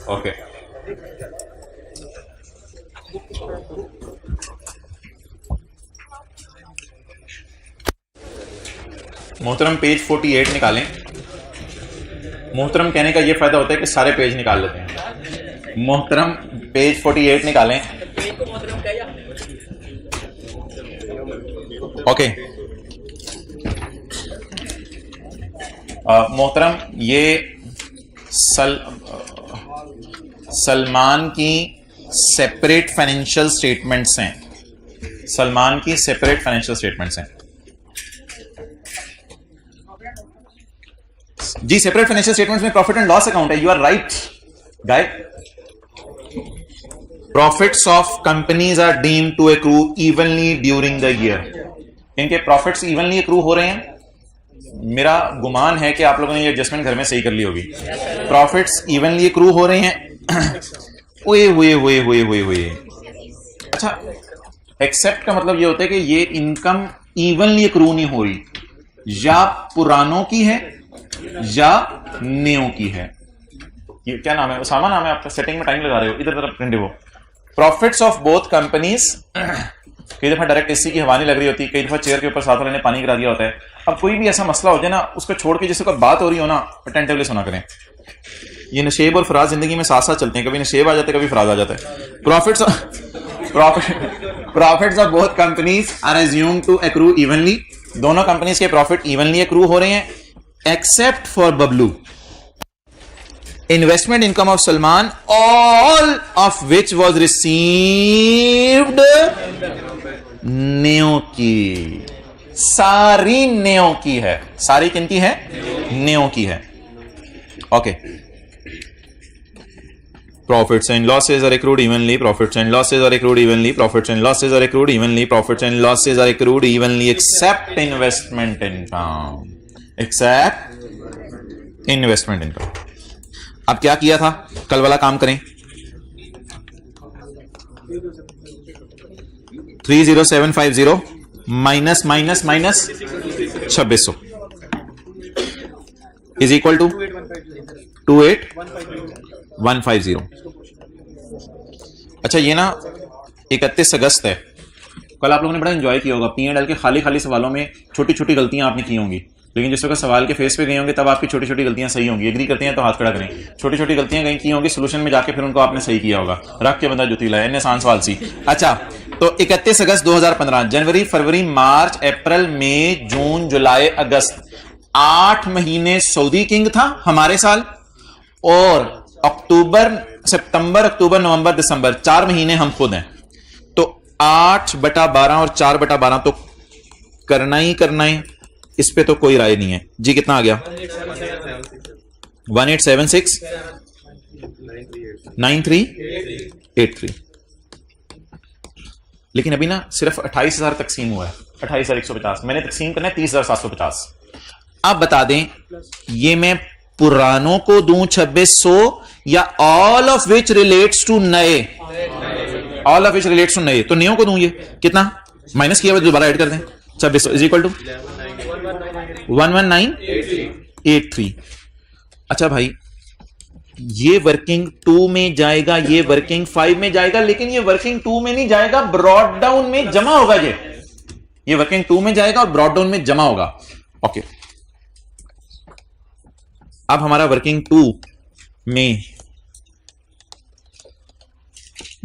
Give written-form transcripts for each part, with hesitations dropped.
Okay मोहतरम page 48 निकालें। मोहतरम कहने का ये फायदा होता है कि सारे पेज निकाल लेते हैं। मोहतरम पेज 48 निकालें। ओके मोहतरम ये सलमान की सेपरेट फाइनेंशियल स्टेटमेंट्स हैं। सलमान की सेपरेट फाइनेंशियल स्टेटमेंट्स हैं जी। सेपरेट फाइनेंशियल स्टेटमेंट्स में प्रॉफिट एंड लॉस अकाउंट है। You are right guy. Profits of companies are deemed to accrue evenly during the year. इनके प्रॉफिट्स इवनली एक्रू हो रहे हैं। मेरा गुमान है कि आप लोगों ने ये एडजस्टमेंट घर में सही कर ली होगी। प्रॉफिट्स इवनली एक्रू हो रहे हैं। हुए हुए हुए हुए हुए हुए अच्छा, एक्सेप्ट का मतलब ये होता है कि ये इनकम इवनली एक्रू नहीं हो रही, या पुरानों की है या न्यू की है। ये क्या नाम है? उसामा नाम है आपका। सेटिंग में टाइम लगा रहे हो, इधर तरफ प्रिंट वो। Profits of both companies. कई दफा डायरेक्ट एसी की हवा नहीं लग रही होती, कई दफा चेयर के ऊपर साथ वाले ने पानी गिरा दिया होता है। अब कोई भी ऐसा मसला हो जाए ना, उसको छोड़ के जिससे कोई बात हो रही हो ना, अटेंटिवली सुना करें। ये नशेब और फराज जिंदगी में साथ साथ चलते हैं। कभी नशेब आ जाता है, कभी फराज आ जाता है। Profits of both companies are assumed to accrue evenly. दोनों कंपनीज के प्रॉफिट इवनली एक्रू हो रहे हैं, except for Bablu. Investment income of Salman, all of which was received new की। सारी न्यू की है। सारी किनकी है? न्यू की है। Okay. Profits and losses are accrued evenly. Profits and losses are accrued evenly. Profits and losses are accrued evenly. Profits and losses are accrued evenly, except investment income. Except investment income. अब क्या किया था? कल वाला काम करें। 30750 minus minus minus 2600 is equal to 28150। अच्छा, ये ना 31 अगस्त है। कल आप लोगों ने बड़ा एंजॉय किया होगा। P&L के खाली खाली सवालों में छोटी छोटी गलतियां आपने की होंगी, लेकिन जिस वक्त सवाल के फेस पे गए होंगे तब आपकी छोटी छोटी गलतियां सही होंगी। एग्री करते हैं तो हाथ खड़ा करें। छोटी छोटी गलतियां गई की होंगी, सोल्यूशन में जाके फिर उनको आपने सही किया होगा। रख के बंदा जुती लाया, आसान सवाल सी। अच्छा, तो 31 अगस्त 2015, जनवरी, फरवरी, मार्च, अप्रैल, मई, जून, जुलाई, अगस्त, 8 महीने सऊदी किंग था हमारे साल, और सितंबर, अक्टूबर, नवंबर, दिसंबर 4 महीने हम खुद हैं। तो 8/12 और 4/12 तो करना ही करना है। इस पे तो कोई राय नहीं है जी। कितना आ गया? 1876 9383। लेकिन अभी ना सिर्फ 28,000 तकसीम हुआ है। 28,150 मैंने तकसीम करना है 30,750। अब बता दें, ये मैं पुरानों को दूं 2600 या all of which relates to नए? All of which relates to नए, तो नयों को दूं। ये कितना माइनस किया हुआ दोबारा ऐड कर दें। 2600 इज इक्वल टू 11983। अच्छा भाई, ये वर्किंग 2 में जाएगा, ये वर्किंग 5 में जाएगा, लेकिन ये वर्किंग 2 में नहीं जाएगा, ब्रॉड डाउन में जमा होगा। ये वर्किंग 2 में जाएगा और ब्रॉड डाउन में जमा होगा। ओके, अब हमारा वर्किंग 2 में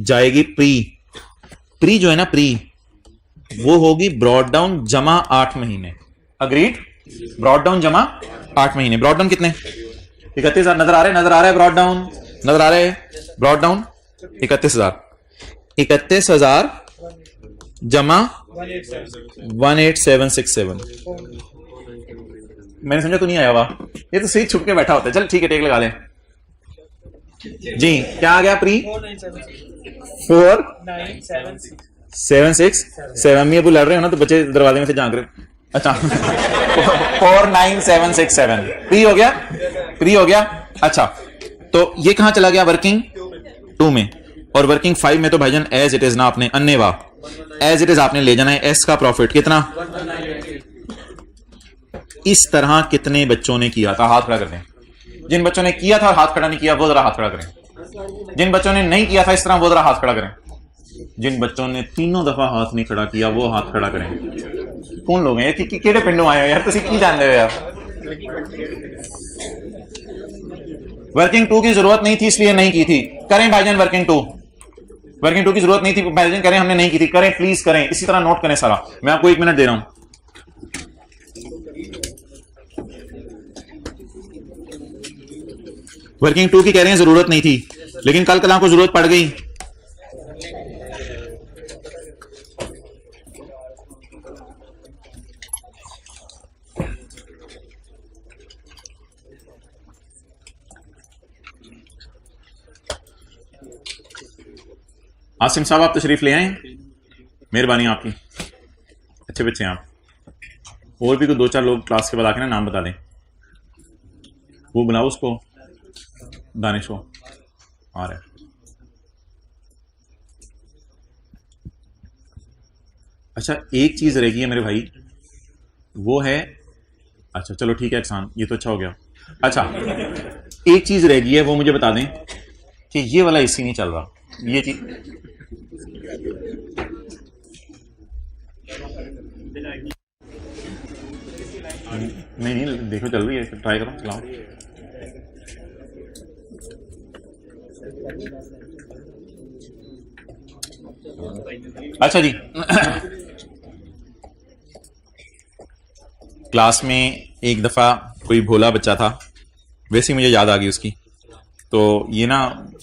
जाएगी प्री जो है ना, प्री वो होगी ब्रॉड डाउन जमा 8 महीने। अग्रीड? ब्रॉड डाउन जमा 8 महीने। ब्रॉड डाउन कितने? 31,000 नजर आ रहा है ब्रॉड डाउन नजर आ रहे हैं। ब्रॉड डाउन 31,000 जमा 18767। मैंने समझा तो नहीं आया वाह, ये तो सही छुप के बैठा होता है। चल ठीक है, टेक लगा ले जी। क्या आ गया? प्री 49767। मी अबू लड़ रहे हो ना, तो बच्चे दरवाजे में से झांक रहे। अच्छा 49767 प्री हो गया, प्री हो गया। अच्छा, तो ये कहां चला गया? वर्किंग 2 में। और वर्किंग 5 में तो भाईजान एज इट इज ना, आपने अन्नेवा एज इट इज आपने ले जाना है। एस का प्रॉफिट कितना? इस तरह कितने बच्चों ने किया था? हाथ खड़ा कर दें। जिन बच्चों ने किया था और हाथ खड़ा नहीं किया वो जरा हाथ खड़ा करें। जिन बच्चों ने नहीं किया था इस तरह वो जरा हाथ खड़ा करें। जिन बच्चों ने 3 दफा हाथ नहीं खड़ा किया वो हाथ खड़ा करें। कौन लोग हैं केड़े पिंडों आए हो यार, तुसी की जानते हो यार। वर्किंग 2 की जरूरत नहीं थी इसलिए नहीं की थी, करें भाईजान। वर्किंग 2 की जरूरत नहीं थी भाईजान, करें, हमने नहीं की थी, करें प्लीज करें। इसी तरह नोट करें सारा। मैं आपको 1 मिनट दे रहा हूं। वर्किंग 2 की कह रहे हैं जरूरत नहीं थी, लेकिन कल कल आपको जरूरत पड़ गई। आसिम साहब आप तशरीफ ले आए, मेहरबानी आपकी, अच्छे बच्चे हैं आप। और भी कोई 2-4 लोग क्लास के बाद आके ना नाम बता दें। वो बुलाओ उसको, दानिश को आ रहा है। अच्छा एक चीज रहेगी है मेरे भाई, वो है, अच्छा चलो ठीक है एहसान, ये तो अच्छा हो गया। अच्छा एक चीज रहेगी है, वो मुझे बता दें कि ये वाला एसी नहीं चल रहा, ये चीज नहीं देखो चल रही है, ट्राई करो, चलाओ। अच्छा जी क्लास में एक दफा कोई भोला बच्चा था, वैसे ही मुझे याद आ गई उसकी। तो ये ना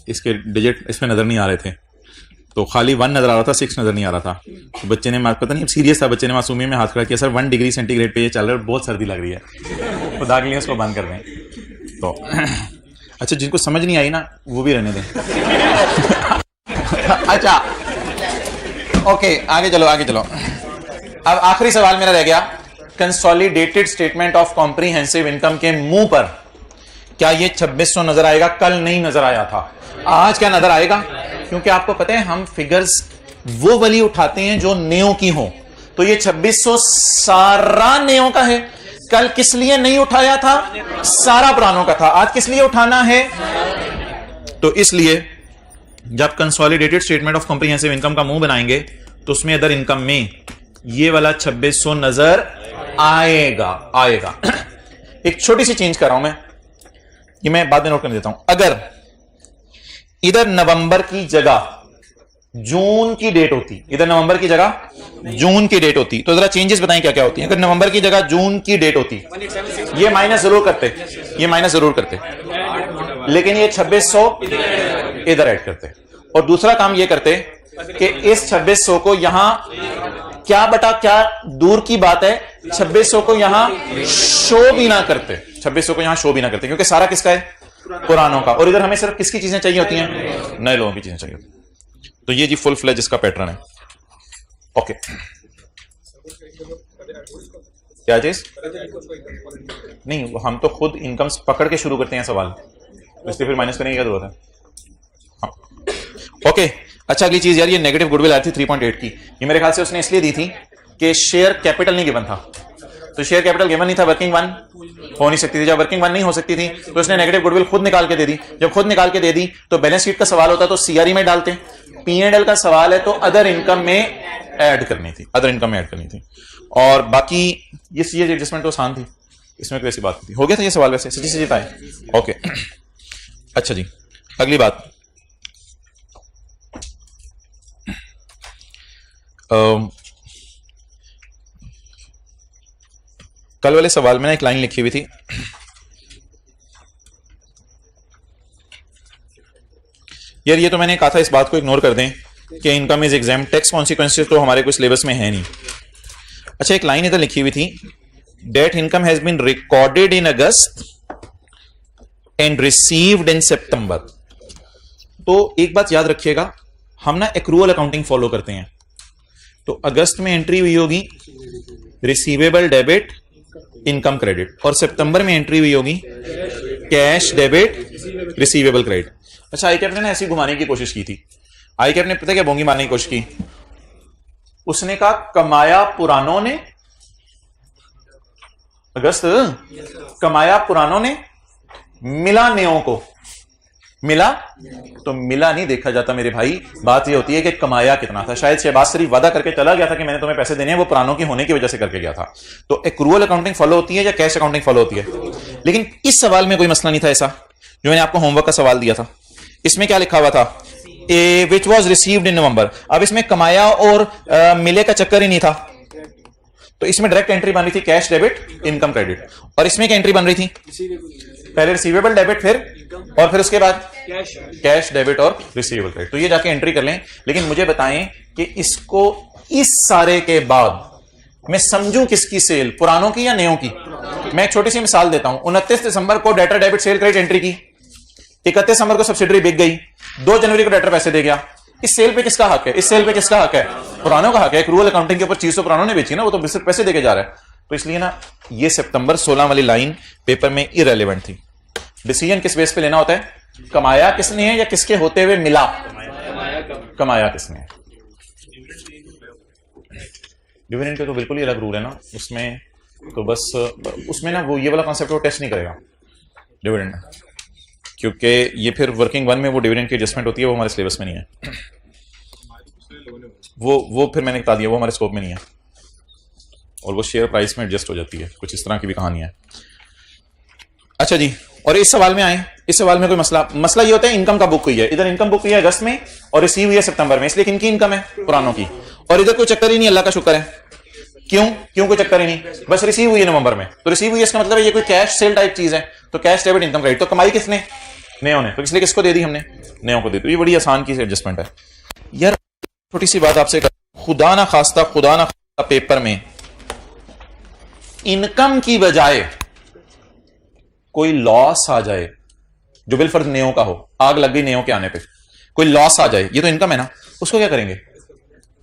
इसके डिजिट इसमें नजर नहीं आ रहे थे, तो खाली 1 नजर आ रहा था, 6 नजर नहीं आ रहा था। तो बच्चे ने, पता नहीं सीरियस था, बच्चे ने मासूमी में हाथ खड़ा किया, सर 1 डिग्री सेंटीग्रेड पे ये चल रहा है, बहुत सर्दी लग रही है, खुदा के लिए उसको बंद कर दें। तो अच्छा जिनको समझ नहीं आई ना वो भी रहने दें। अच्छा ओके आगे चलो आगे चलो। अब आखिरी सवाल मेरा रह गया, consolidated statement of comprehensive income के मुंह पर क्या ये 2600 नजर आएगा? कल नहीं नजर आया था, आज क्या नजर आएगा? क्योंकि आपको पता है हम फिगर्स वो वाली उठाते हैं जो नेओ की हो, तो ये 2600 सारा नेओ का है। कल किस लिए नहीं उठाया था? सारा पुरानों का था। आज किस लिए उठाना है? तो इसलिए जब consolidated statement of comprehensive income का मुंह बनाएंगे तो उसमें अदर इनकम में ये वाला 2600 नजर आएगा। एक छोटी सी चेंज कर रहा हूं मैं, ये मैं बाद में नोट कर देता हूं। अगर इधर नवंबर की जगह जून की डेट होती, इधर नवंबर की जगह जून की डेट होती, तो जरा चेंजेस बताएं क्या क्या होती है। अगर नवंबर की जगह जून की डेट होती, ये माइनस जरूर करते, लेकिन ये 2600 इधर ऐड करते। और दूसरा काम ये करते कि इस 2600 को यहां क्या बटा क्या दूर की बात है, 2600 को यहां शो भी ना करते, 2600 को यहां शो भी ना करते, क्योंकि सारा किसका है? पुरानों का। और इधर हमें सिर्फ किसकी चीजें चाहिए होती हैं? नए लोगों की चीजें चाहिए होती हैं। तो ये जी फुल फ्लेज इसका पैटर्न है। ओके क्या चीज? नहीं हम तो खुद इनकम पकड़ के शुरू करते हैं सवाल, इसलिए फिर माइनस करने की क्या जरूरत है? हाँ ओके अच्छा अगली चीज यार, ये नेगेटिव गुडविल आई थी 3.8 की, ये मेरे ख्याल से उसने इसलिए दी थी कि शेयर कैपिटल नहीं गिवन था। तो शेयर कैपिटल गिवन नहीं था, वर्किंग 1 हो नहीं सकती थी। जब वर्किंग 1 नहीं हो सकती थी तो उसने नेगेटिव गुडविल खुद निकाल के दे दी। जब खुद निकाल के दे दी तो बैलेंस शीट का सवाल होता तो सीआरई में डालते, पीएनएल का सवाल है तो अदर इनकम में ऐड करनी थी। और बाकी ये एडजस्टमेंट तो आसान थी, इसमें कोई ऐसी बात नहीं थी। हो गया था ये सवाल वैसे सची था। ओके अच्छा जी अगली बात, कल वाले सवाल में ना एक लाइन लिखी हुई थी, यार ये तो मैंने कहा था इस बात को इग्नोर कर दें कि income is exam tax consequences तो हमारे कोई सिलेबस में है नहीं। अच्छा एक लाइन इधर लिखी हुई थी, date income has been recorded in August and received in September. तो एक बात याद रखिएगा, हम ना एक्रूअल अकाउंटिंग फॉलो करते हैं। तो अगस्त में एंट्री हुई होगी रिसीवेबल डेबिट इनकम क्रेडिट, और सितंबर में एंट्री हुई होगी कैश डेबिट रिसीवेबल क्रेडिट। अच्छा आई कैप ने ना ऐसी घुमाने की कोशिश की थी। आई कैप ने पता क्या बोंगी मारने की कोशिश की, उसने कहा कमाया पुरानों ने, अगस्त कमाया पुरानों ने मिला नेओ को, मिला तो मिला नहीं देखा जाता मेरे भाई, बात ये होती है कि कमाया कितना था। शायद शहबाज शरीफ वादा करके चला गया था कि मैंने तुम्हें पैसे देने हैं, वो पुरानों की होने की वजह से करके गया था। तो एक्रूअल अकाउंटिंग फॉलो होती है या कैश अकाउंटिंग फॉलो होती है? लेकिन इस सवाल में कोई मसला नहीं था ऐसा, जो मैंने आपको होमवर्क का सवाल दिया था। इसमें क्या लिखा हुआ था? विच वॉज रिसीव्ड इन नवंबर। अब इसमें कमाया और मिले का चक्कर ही नहीं था, तो इसमें डायरेक्ट एंट्री बन रही थी कैश डेबिट इनकम क्रेडिट। और इसमें क्या एंट्री बन रही थी? पहले रिसीवेबल डेबिट, फिर उसके बाद कैश डेबिट और रिसीवेबल क्रेडिट। तो ये जाके एंट्री कर लें। लेकिन मुझे बताएं कि इसको इस सारे के बाद मैं समझूं किसकी सेल, पुरानों की या नयों की? मैं एक छोटी सी मिसाल देता हूं। 29 दिसंबर को debtor debit cell credit entry की, 31 दिसंबर को सब्सिडरी बिक गई, 2 जनवरी को डेटर पैसे दे गया। इस सेल पे किसका हक है? इस सेल पे किसका हक है? पुरानों का हक है। एक्रूअल अकाउंटिंग के ऊपर चीज तो पुरानों ने बेची ना, वो तो सिर्फ पैसे देके जा रहा है। तो इसलिए ना ये सितंबर 16 वाली लाइन पेपर में इरेलेवेंट थी। डिसीजन किस बेस पे लेना होता है? कमाया किसने है या किसके होते हुए मिला? कमाया किसने है। डिविडेंड के तो बिल्कुल ही अलग रूल है ना, उसमें तो बस उसमें ना वो ये वाला कॉन्सेप्ट वो टेस्ट नहीं करेगा डिविडेंड, क्योंकि ये फिर वर्किंग वन में वो डिविडेंड की एडजस्टमेंट होती है, वो हमारे सिलेबस में नहीं है। वो फिर मैंने बता दिया, वो हमारे स्कोप में नहीं है, और वो शेयर प्राइस में एडजस्ट हो जाती है। कुछ इस तरह की भी कहानी है। अच्छा जी, और इस सवाल में आए, इस सवाल में कोई मसला ये होता है इनकम का बुक हुई है, इधर इनकम बुक हुई है अगस्त में और रिसीव हुई है सितंबर में, इसलिए किनकी इनकम है? पुरानों की। और इधर कोई चक्कर ही नहीं, अल्लाह का शुक्र है। क्यों कोई चक्कर ही नहीं, बस रिसीव हुई है नवंबर में। तो रिसीव हुई है इसका मतलब है ये कोई कैश सेल टाइप चीज है, तो कैश डेबिट इनकम क्रेडिट। तो कमाई किसने? नेओ ने। तो इसलिए किसको दे दी हमने? नेओ को दे दी। ये बड़ी आसान की एडजस्टमेंट है यार। छोटी सी बात आपसे, खुदा ना खास्ता पेपर में इनकम की बजाय कोई लॉस आ जाए जो बिलफर्ज नेओ का हो, आग लग गई नेओ के आने पे, कोई लॉस आ जाए, ये तो इनकम है ना, उसको क्या करेंगे?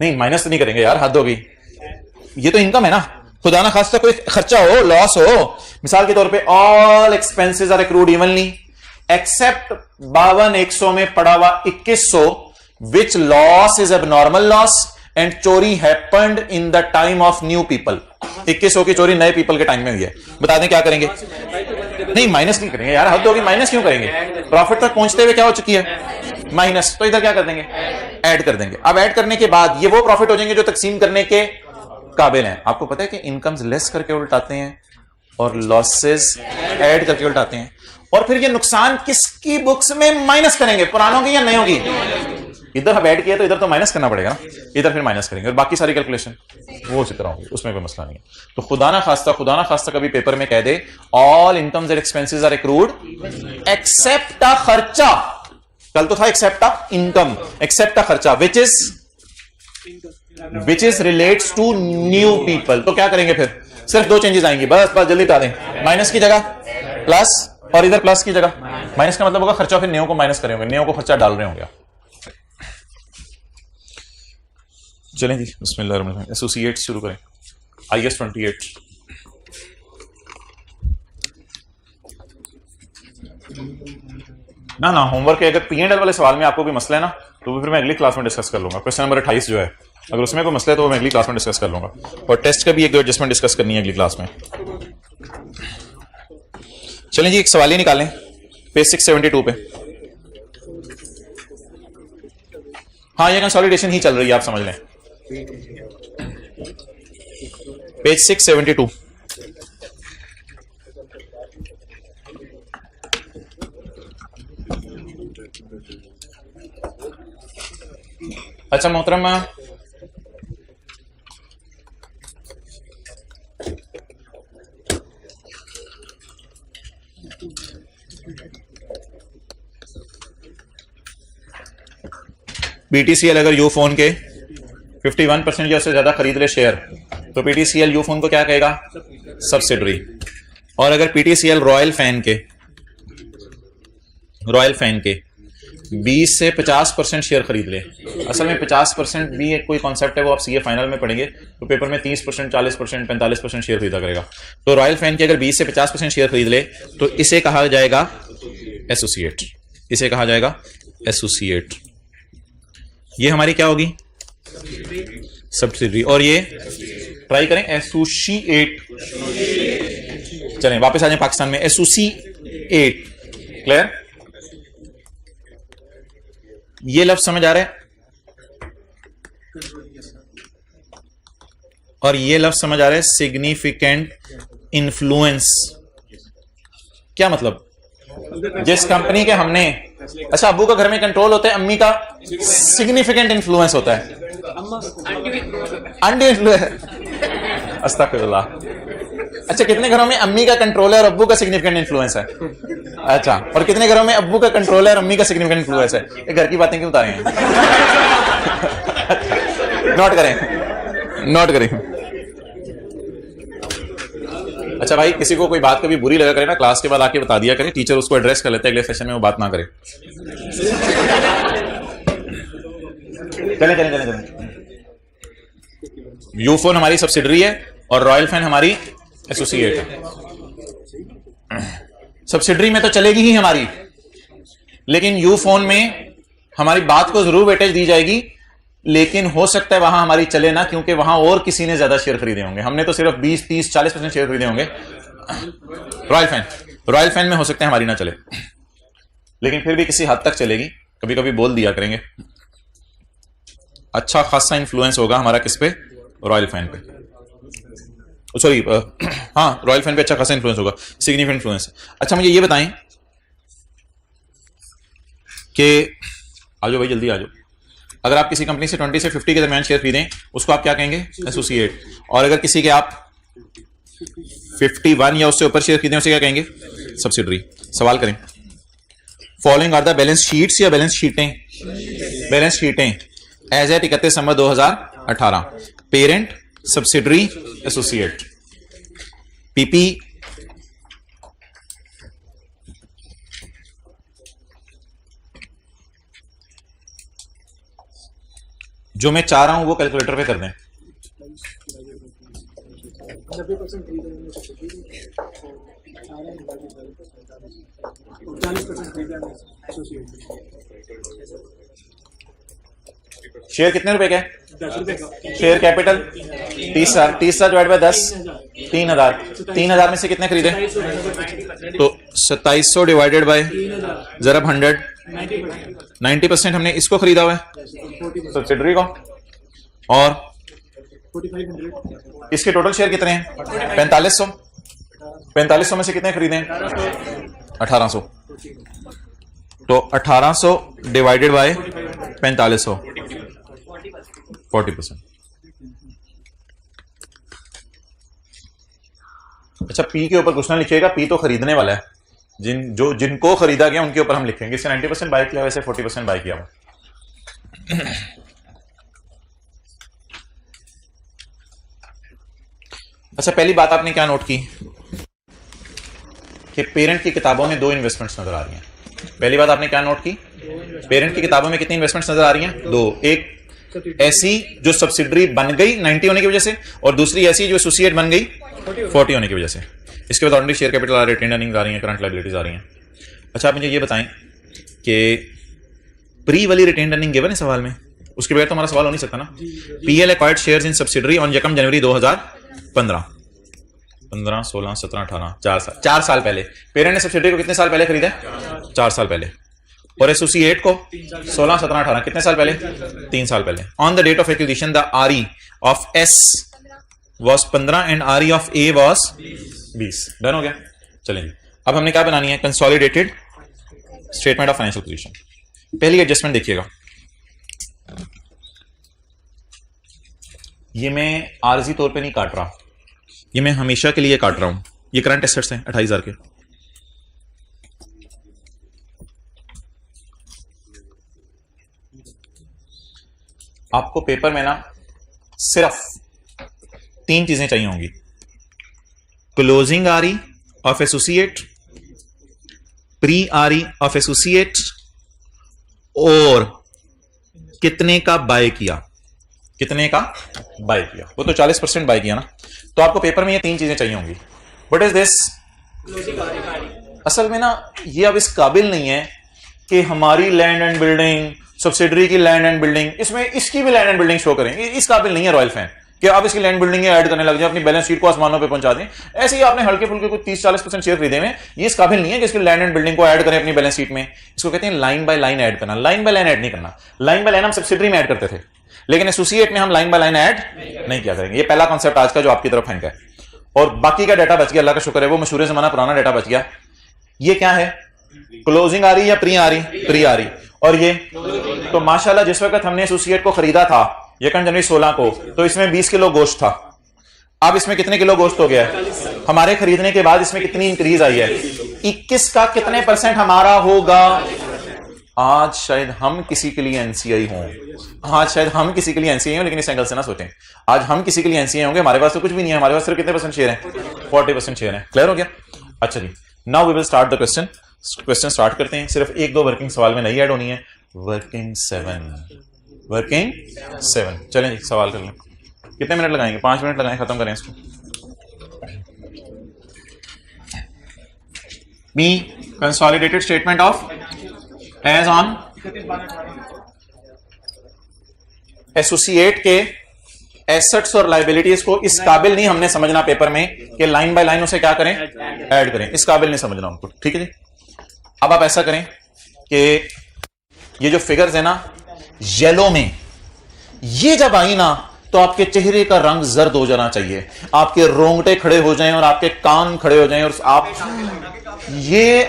नहीं माइनस तो नहीं करेंगे यार, हद होगी। ये तो इनकम है ना। खुदा ना खास्ता कोई खर्चा हो, लॉस हो, मिसाल के तौर पे all expenses are accrued evenly except 52,100 में पड़ा हुआ 2100 which loss is abnormal loss and चोरी happened in the time of new people. 2100 की चोरी नए पीपल के टाइम में हुई है। बता दें क्या करेंगे? नहीं माइनस नहीं करेंगे यार, हद होगी, माइनस क्यों करेंगे? प्रॉफिट तक पहुंचते हुए क्या हो चुकी है? माइनस। तो इधर क्या कर देंगे? ऐड कर देंगे। अब ऐड करने के बाद ये वो प्रॉफिट हो जाएंगे जो तकसीम करने के काबिल हैं। आपको पता है कि इनकम्स लेस करके उल्टाते हैं और लॉसेस ऐड करके उल्टाते हैं, और फिर ये नुकसान किसकी बुक्स में माइनस करेंगे? पुरानों की या नयों की? इधर हम ऐड किया तो इधर तो माइनस करना पड़ेगा ना, इधर फिर माइनस करेंगे और बाकी सारी कैलकुलेशन वो उसी तरह होगी, उसमें कोई मसला नहीं है। तो खुदा ना खास्ता कभी पेपर में कह दे all incomes and expenses are accrued except a खर्चा। कल तो था except a income, except a खर्चा which is relates to new people. तो क्या करेंगे फिर? सिर्फ 2 चेंजेस आएंगी, बस जल्दी बता दें। माइनस की जगह प्लस, और इधर प्लस की जगह माइनस का मतलब होगा खर्चा, फिर नेओ को माइनस करे होंगे, नेओ को खर्चा डाल रहे होंगे। चलें जी, बिस्मिल्लाह। एसोसिएट शुरू करें। IS 28 ना होमवर्क के अगर P&L वाले सवाल में आपको भी मसला है ना, तो फिर मैं अगली क्लास में डिस्कस कर लूंगा। क्वेश्चन नंबर 28 जो है, अगर उसमें कोई मसला है तो मैं अगली क्लास में डिस्कस कर लूंगा। और टेस्ट का भी एक दो एडजस्टमेंट डिस्कस करनी है अगली क्लास में। चलें जी, एक सवाल ही निकालें पेज 672 पे। हाँ, ये कंसोलिडेशन ही चल रही है, आप समझ लें। पेज 672। अच्छा मोहतरमा, पीटीसीएल अगर यूफोन के 51% या उससे ज्यादा खरीद ले शेयर, तो पीटीसीएल यूफोन को क्या कहेगा? सब्सिडरी। और अगर पीटीसीएल रॉयल फैन के 20 से 50% शेयर खरीद ले, असल में 50% भी एक कोई कॉन्सेप्ट है, वो आप सीए फाइनल में पढ़ेंगे, तो पेपर में 30%, 40%, 45% शेयर खरीदा करेगा। तो रॉयल फैन के अगर 20 से 50% शेयर खरीद ले तो इसे कहा जाएगा एसोसिएट, इसे कहा जाएगा एसोसिएट। ये हमारी क्या होगी? सब्सिडरी। और ये ट्राई करें एसोसिएट। चलें वापस आ जाए पाकिस्तान में। Associate clear? ये लफ्ज समझ आ रहे हैं और ये लफ्ज समझ आ रहे हैं सिग्निफिकेंट इन्फ्लुएंस। क्या मतलब? जिस कंपनी के हमने, अच्छा अब्बू का घर में कंट्रोल होता है, अम्मी का सिग्निफिकेंट इन्फ्लुएंस होता है, अंडे इन्फ्लुएंस। अस्तगफिरुल्लाह। अच्छा कितने घरों में अम्मी का कंट्रोल है और अब्बू का सिग्निफिकेंट इन्फ्लुएंस है? अच्छा, और कितने घरों में अब्बू का कंट्रोल है और अम्मी का सिग्निफिकेंट इन्फ्लुएंस है? ये घर की बातें क्यों बता रहे हैं? नोट करें, नोट करें। अच्छा भाई, किसी को कोई बात कभी बुरी लगा करे ना, क्लास के बाद आके बता दिया करे, टीचर उसको एड्रेस कर लेते हैं, अगले सेशन में वो बात ना करे। चलें चलें चलें चलें। यूफोन हमारी सब्सिडरी है और रॉयल फैन हमारी एसोसिएट है। सब्सिडरी में तो चलेगी ही हमारी, लेकिन यूफोन में हमारी बात को जरूर वेटेज दी जाएगी, लेकिन हो सकता है वहां हमारी चले ना, क्योंकि वहां और किसी ने ज्यादा शेयर खरीदे होंगे, हमने तो सिर्फ 20, 30, 40% शेयर खरीदे होंगे। रॉयल फैन में हो सकता है हमारी ना चले, लेकिन फिर भी किसी हद तक चलेगी, कभी कभी बोल दिया करेंगे। अच्छा खासा इंफ्लुएंस होगा हमारा किस पे? रॉयल फैन पे, सॉरी हाँ, रॉयल फैन पे अच्छा खासा इंफ्लुएंस होगा, सिग्निफिकेंट इंफ्लुएंस। अच्छा मुझे ये बताएं कि आ जाओ भाई जल्दी आ जाओ, अगर आप किसी कंपनी से 20 से 50 के दरमियान शेयर खरीदें, उसको आप क्या कहेंगे? एसोसिएट। और अगर किसी के आप 51 या उससे ऊपर शेयर खरीदें, उसे क्या कहेंगे? सब्सिडरी। सवाल करें, following are the balance sheets या बैलेंस शीटें? बैलेंस शीटें as at 31 December 2018। Parent, subsidiary, associate. PP जो मैं चाह रहा हूं वो कैलकुलेटर पे कर दें। शेयर कितने रुपए का है? 10 रुपए का। Share capital 30,000, 30,000 divide by 10, 3,000। 3,000 में से कितने खरीदे? तो 2700 डिवाइडेड बाय जरा 100, 90% हमने इसको खरीदा हुआ है, सब्सिडरी को। और 4500। इसके टोटल शेयर कितने हैं? 4500। 4500 में से कितने खरीदे? 1800। तो 1800 डिवाइडेड बाय 4500, 40%। अच्छा, पी के ऊपर कुछ ना लिखिएगा, पी तो खरीदने वाला है, जिनको खरीदा गया उनके ऊपर हम लिखेंगे। इससे 90% बाय किया, वैसे 40% बाय किया। अच्छा, पहली बात आपने क्या नोट की कि पेरेंट की किताबों में 2 इन्वेस्टमेंट्स नजर आ रही हैं। पहली बात आपने क्या नोट की? पेरेंट की किताबों में कितनी इन्वेस्टमेंट्स नजर आ रही हैं? 2। एक ऐसी जो सब्सिडरी बन गई 90 होने की वजह से, और दूसरी ऐसी जो एसोसिएट बन गई 40 होने की वजह से। इसके बाद ऑर्डिनरी शेयर कैपिटल आ रही है, रिटेन्ड अर्निंग्स आ रही हैं, करंट लायबिलिटीज आ रही हैं। अच्छा, आप मुझे ये बताएं कि प्री वाली रिटेन्ड अर्निंग गिवन है सवाल में, उसके बगैर तो हमारा सवाल हो नहीं सकता ना। PL acquired shares in subsidiary on 1 जनवरी 2015। 15, 16, 17, 18, 4 साल पहले। पेरेंट ने सब्सिडरी को कितने साल पहले खरीदा? 4 साल पहले। और एसोसिएट को 16, 17, 18 कितने साल पहले? 3 साल पहले। On the date of acquisition the RE of S was 15 and RE of A was 20। Done हो गया? चलेंगे, अब हमने क्या बनानी है? Consolidated statement of financial position. पहली एडजस्टमेंट देखिएगा, ये मैं आरजी तौर पे नहीं काट रहा, ये मैं हमेशा के लिए काट रहा हूं। ये करंट एसेट्स हैं 28,000 के। आपको पेपर में ना सिर्फ 3 चीजें चाहिए होंगी: closing RE of associate, pre RE of associate, और कितने का बाय किया। कितने का बाय किया? वो तो 40% बाय किया ना, तो आपको पेपर में ये 3 चीजें चाहिए होंगी। What is this? असल में ना ये अब इस काबिल नहीं है कि हमारी लैंड एंड बिल्डिंग, सब्सिडरी की लैंड एंड बिल्डिंग, इसमें इसकी भी लैंड एंड बिल्डिंग शो करें, इस काबिल नहीं है रॉयल फैन। कि आप इसकी लैंड बिल्डिंग ऐड करने लग जाए, अपनी बैलेंस शीट को आसमानों पे पहुंचा दें। ऐसे ही आपने हल्के फुल्के कुछ 30-40% शेयर खरीदे हुए, ये इस काबिल नहीं है कि इसकी लैंड एंड बिल्डिंग को ऐड करें अपनी बैलेंस शीट में। इसको कहते हैं लाइन बाय लाइन ऐड करना। लाइन बाय लाइन ऐड नहीं करना, लाइन बाय लाइन हम सब्सिडरी में ऐड करते थे, लेकिन एसोसिएट में हम लाइन बाय लाइन ऐड नहीं किया करेंगे। ये पहला कॉन्सेप्ट आज का जो आपकी तरफ हैंग है। और बाकी का डाटा बच गया, अल्लाह का शुक्र है, वो मशहूर जमाना पुराना डाटा बच गया। ये क्या है, क्लोजिंग आ रही या प्री आ रही? प्री आ रही। और ये तो माशाल्लाह जिस वक्त हमने एसोसिएट को खरीदा था 1 जनवरी 16 को, तो इसमें 20 किलो गोश्त था। अब इसमें कितने किलो गोश्त हो गया है? हमारे खरीदने के बाद इसमें कितनी इंक्रीज आई है? 21 का कितने % हमारा होगा? आज शायद हम किसी के लिए एनसीआई हों, आज शायद हम किसी के लिए एनसीआई हों, लेकिन इस एंगल से ना सोचें। आज हम किसी के लिए एनसीआई होंगे, हमारे पास तो कुछ भी नहीं है, हमारे पास सिर्फ कितने % शेयर हैं? 40% शेयर है। क्लियर हो गया? अच्छा जी, now we will start the question. Question start करते हैं। सिर्फ 1-2 वर्किंग सवाल में नहीं ऐड होनी है। वर्किंग 7 चलें जी, सवाल कर लें। कितने मिनट लगाएंगे? 5 मिनट लगाएं, खत्म करें इसको। B, consolidated statement of as on associate के एसेट्स और लाइबिलिटीज को इस काबिल नहीं हमने समझना पेपर में कि लाइन बाय लाइन उसे क्या करें, ऐड करें। इस काबिल नहीं समझना हमको, ठीक है जी। अब आप ऐसा करें कि ये जो फिगर्स है ना येलो में, ये जब आई ना तो आपके चेहरे का रंग जर्द हो जाना चाहिए, आपके रोंगटे खड़े हो जाएं और आपके कान खड़े हो जाएं और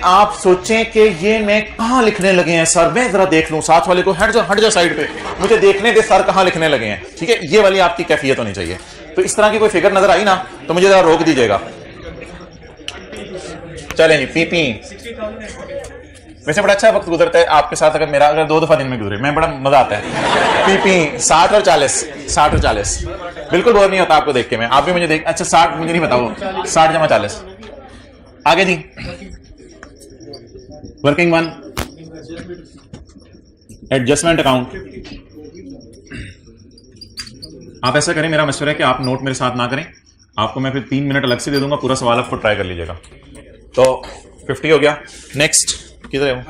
आप सोचें कि ये मैं कहां लिखने लगे हैं सर, मैं जरा देख लूं, साथ वाले को हट जा साइड पे, मुझे देखने दे सर कहां लिखने लगे हैं। ठीक है, ये वाली आपकी कैफियत होनी चाहिए। तो इस तरह की कोई फिगर नजर आई ना तो मुझे जरा रोक दीजिएगा। चलें जी, पीपी वैसे बड़ा अच्छा वक्त गुजरता है आपके साथ, अगर 2 दफा दिन में गुजरे, मैं बड़ा मजा आता है। पीपी 60 और 40 बिल्कुल बोर नहीं होता आपको देख के। मैं, आप भी मुझे देख, अच्छा 60 मुझे नहीं बताओ, 60 जमा 40। आगे जी, वर्किंग 1 एडजस्टमेंट अकाउंट। आप ऐसा करें, मेरा मशवरा है कि आप नोट मेरे साथ ना करें, आपको मैं फिर 3 मिनट अलग से दे दूंगा, पूरा सवाल आपको ट्राई कर लीजिएगा। तो 50 हो गया। नेक्स्ट, किधर है वो?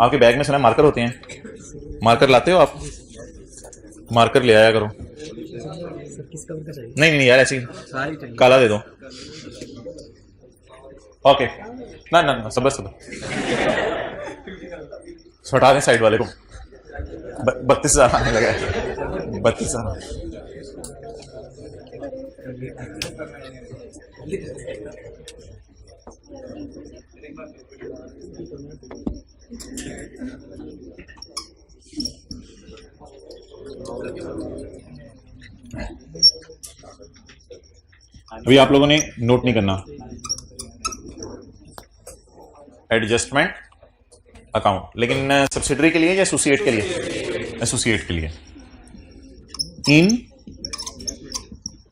आपके बैग में सुना मार्कर होते हैं, मार्कर लाते हो आप? मार्कर ले आया करो। नहीं यार, ऐसे काला दे दो। ओके, ना सबर हटा दें साइड वाले को। 32,000 आने लगा है, 32,000। अभी आप लोगों ने नोट नहीं करना। एडजस्टमेंट अकाउंट, लेकिन सब्सिडरी के लिए या एसोसिएट के लिए? एसोसिएट के लिए।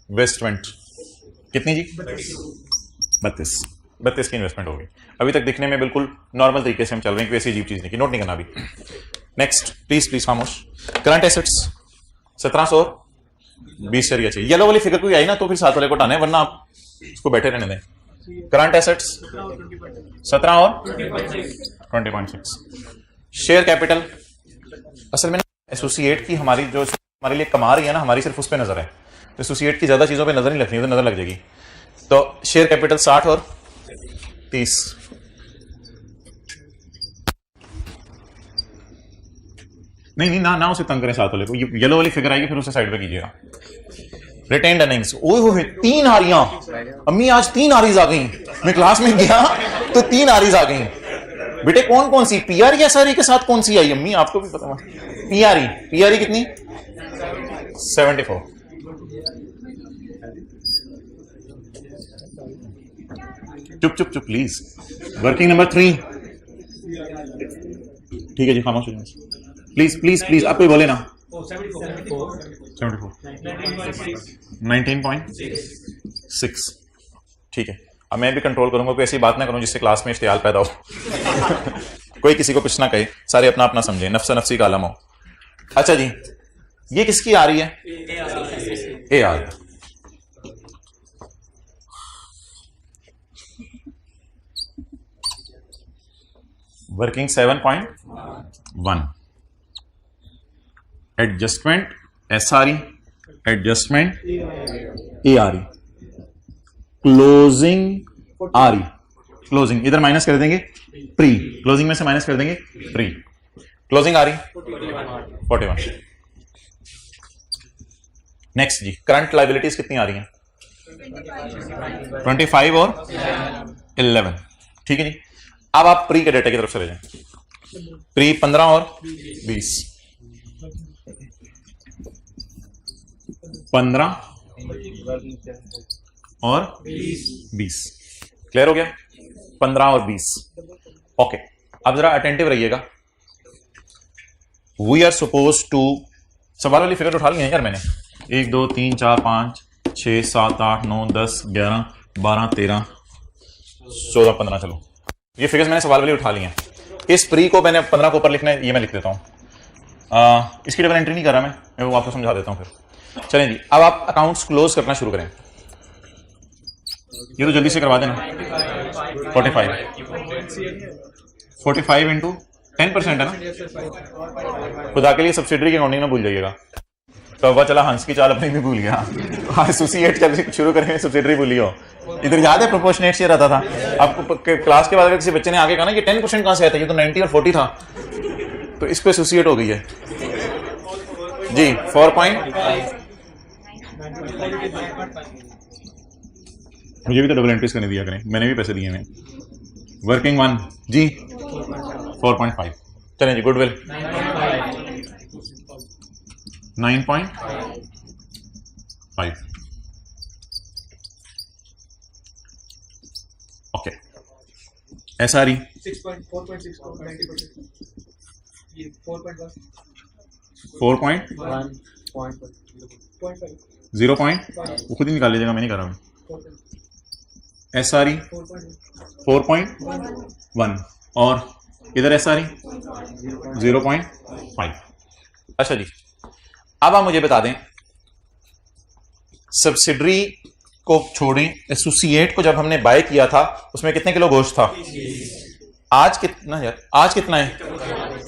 इन्वेस्टमेंट कितनी जी? 32 की इन्वेस्टमेंट होगी। अभी तक दिखने में बिल्कुल नॉर्मल तरीके से हम चल रहे हैं, कोई ऐसी अजीब चीज नहीं की। नोट नहीं करना अभी। नेक्स्ट, प्लीज खामोश। करंट एसेट्स 1720 शेयर चाहिए। येलो वाली फिगर कोई आई ना तो फिर साथ वाले को हटाना है, वरना आप इसको बैठे रहने दें। करंट एसेट्स 17 और 20.6। शेयर कैपिटल, असल में एसोसिएट की हमारी जो हमारे लिए कमा रही है ना, हमारी सिर्फ उस पर नजर है, तो एसोसिएट की ज्यादा चीजों पे नजर नहीं लगनी, तो नजर लग जाएगी। तो शेयर कैपिटल 60 और 30। नहीं ना उसे तंग करें साथ वाले को। येलो वाली फिगर आएगी फिर उसे साइड पे कीजिएगा। रिटेन्ड अर्निंग्स, ओए 3 आरियां अम्मी, आज 3 आरीज आ गई। मैं क्लास में गया तो 3 आरीज आ गई। बेटे कौन सी, पीआरई एसआरई के साथ कौन सी आई अम्मी? आपको भी पता है। पीआरई कितनी? 74। चुप प्लीज। Working number 3। ठीक है जी, खामोश हो जाए प्लीज। आप कोई बोले ना। 74 19.6। ठीक है, अब मैं भी कंट्रोल करूंगा, कोई ऐसी बात ना करूं जिससे क्लास में इश्तियाल पैदा हो। कोई किसी को कुछ ना कहे, सारे अपना अपना समझे, नफ्सा नफ्सी का आलम हो। अच्छा जी, ये किसकी आ रही है? ए आ रही है। Working 7.1 adjustment SRE adjustment ARE, closing RE, closing इधर माइनस कर देंगे प्री, क्लोजिंग में से माइनस कर देंगे प्री, क्लोजिंग RE 41। नेक्स्ट जी, करंट लाइबिलिटीज कितनी आ रही हैं? 25 और 11, ठीक है जी। अब आप प्री के डेटा की तरफ चले जाएं। प्री 15 और 20, 15 और 20, क्लियर हो गया? 15 और 20, ओके। अब जरा अटेंटिव रहिएगा। वी आर सपोज टू, सवाल वाली फिगर उठा ली है यार मैंने, 1 2 3 4 5 6 7 8 9 10 11 12 13 14 15, चलो ये फिगर्स मैंने सवाल वाली उठा ली हैं। इस प्री को मैंने 15 को ऊपर लिखना है, ये मैं लिख देता हूं। इसकी डबल एंट्री नहीं कर रहा मैं वो आपको समझा देता हूं फिर। चलें जी, अब आप अकाउंट्स क्लोज करना शुरू करें। ये तो जल्दी से करवा देना। 45 इंटू 10% है ना, खुदा के लिए सब्सिडरी की अकाउंटिंग ना भूल जाइएगा। तो अब चला हंस की चाल अपनी भी भूल गया, एसोसिएट शुरू करें सब्सिडरी भूली हो। इधर याद है प्रोपोर्शनेट से रहता था। अब क्लास के बाद अगर किसी बच्चे ने आगे कहा ना कि 10% कहां से आता है, ये तो 90 और 40 था, तो इस पे एसोसिएट हो गई है जी। 4 मुझे भी तो डबल एंट्रीज करने दिया करें, मैंने भी पैसे दिए हैं। वर्किंग 1 जी 4.5, चलें जी। Goodwill 9.5, okay. SRE 4.0 वो खुद ही निकाल लीजिएगा, मैं नहीं कर रहा हूं। SRE 4.1 और इधर SRE 0.5। अच्छा जी, अब आप मुझे बता दें, सब्सिडरी को छोड़ें, एसोसिएट को जब हमने बाय किया था उसमें कितने किलो गोश्त था? आज कितना यार, आज कितना है?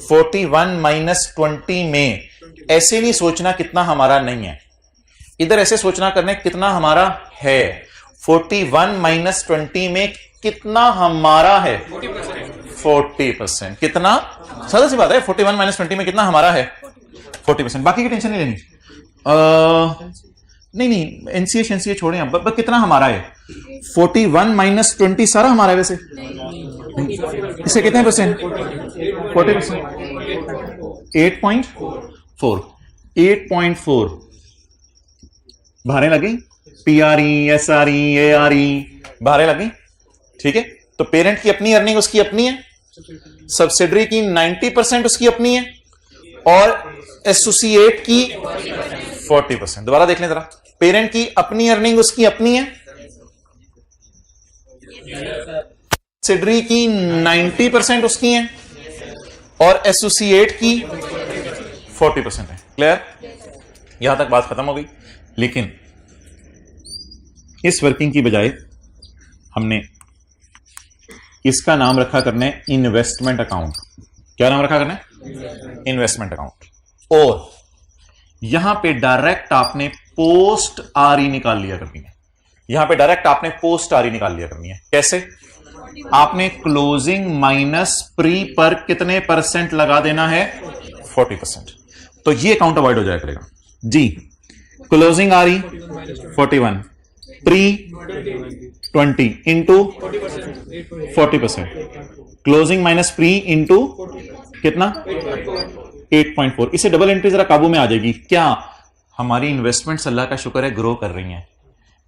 41 माइनस 20 में ऐसे नहीं सोचना कितना हमारा नहीं है, इधर ऐसे सोचना करने कितना हमारा है। 41 माइनस 20 में कितना हमारा है? 40%। कितना? सीधा सी बात है, 41 माइनस 20 में कितना हमारा है? 40%। बाकी की टेंशन नहीं लेनी। नहीं एनसीए छोड़ें आप, बस कितना हमारा है? 41 माइनस 20 सारा हमारा है वैसे। इससे कितने परसेंट? 40%। 8.4 बाहरें लगी, PRE SRE ARE बाहरें लगी, ठीक है। तो पेरेंट की अपनी अर्निंग उसकी अपनी है, सब्सिडरी की 90% उसकी अपनी है, और एसोसिएट की 40%। दोबारा देख लें जरा, पेरेंट की अपनी अर्निंग उसकी अपनी है, सब्सिडरी की 90% उसकी है, और एसोसिएट की 40% है। क्लियर? यहां तक बात खत्म हो गई। लेकिन इस वर्किंग की बजाय हमने इसका नाम रखा करना है इन्वेस्टमेंट अकाउंट। क्या नाम रखा करना है? Investment account. और यहां पे डायरेक्ट आपने पोस्ट RE निकाल लिया करनी है। यहां पे डायरेक्ट आपने पोस्ट RE निकाल लिया करनी है। कैसे? आपने क्लोजिंग माइनस प्री पर कितने परसेंट लगा देना है? 40%। तो ये अकाउंट अवॉइड हो जाया करेगा जी। Closing RE 41, pre 20 into 40%, closing minus pre into कितना? 8.4। इसे डबल एंट्री जरा काबू में आ जाएगी। क्या हमारी इन्वेस्टमेंट्स अल्लाह का शुक्र है ग्रो कर रही हैं?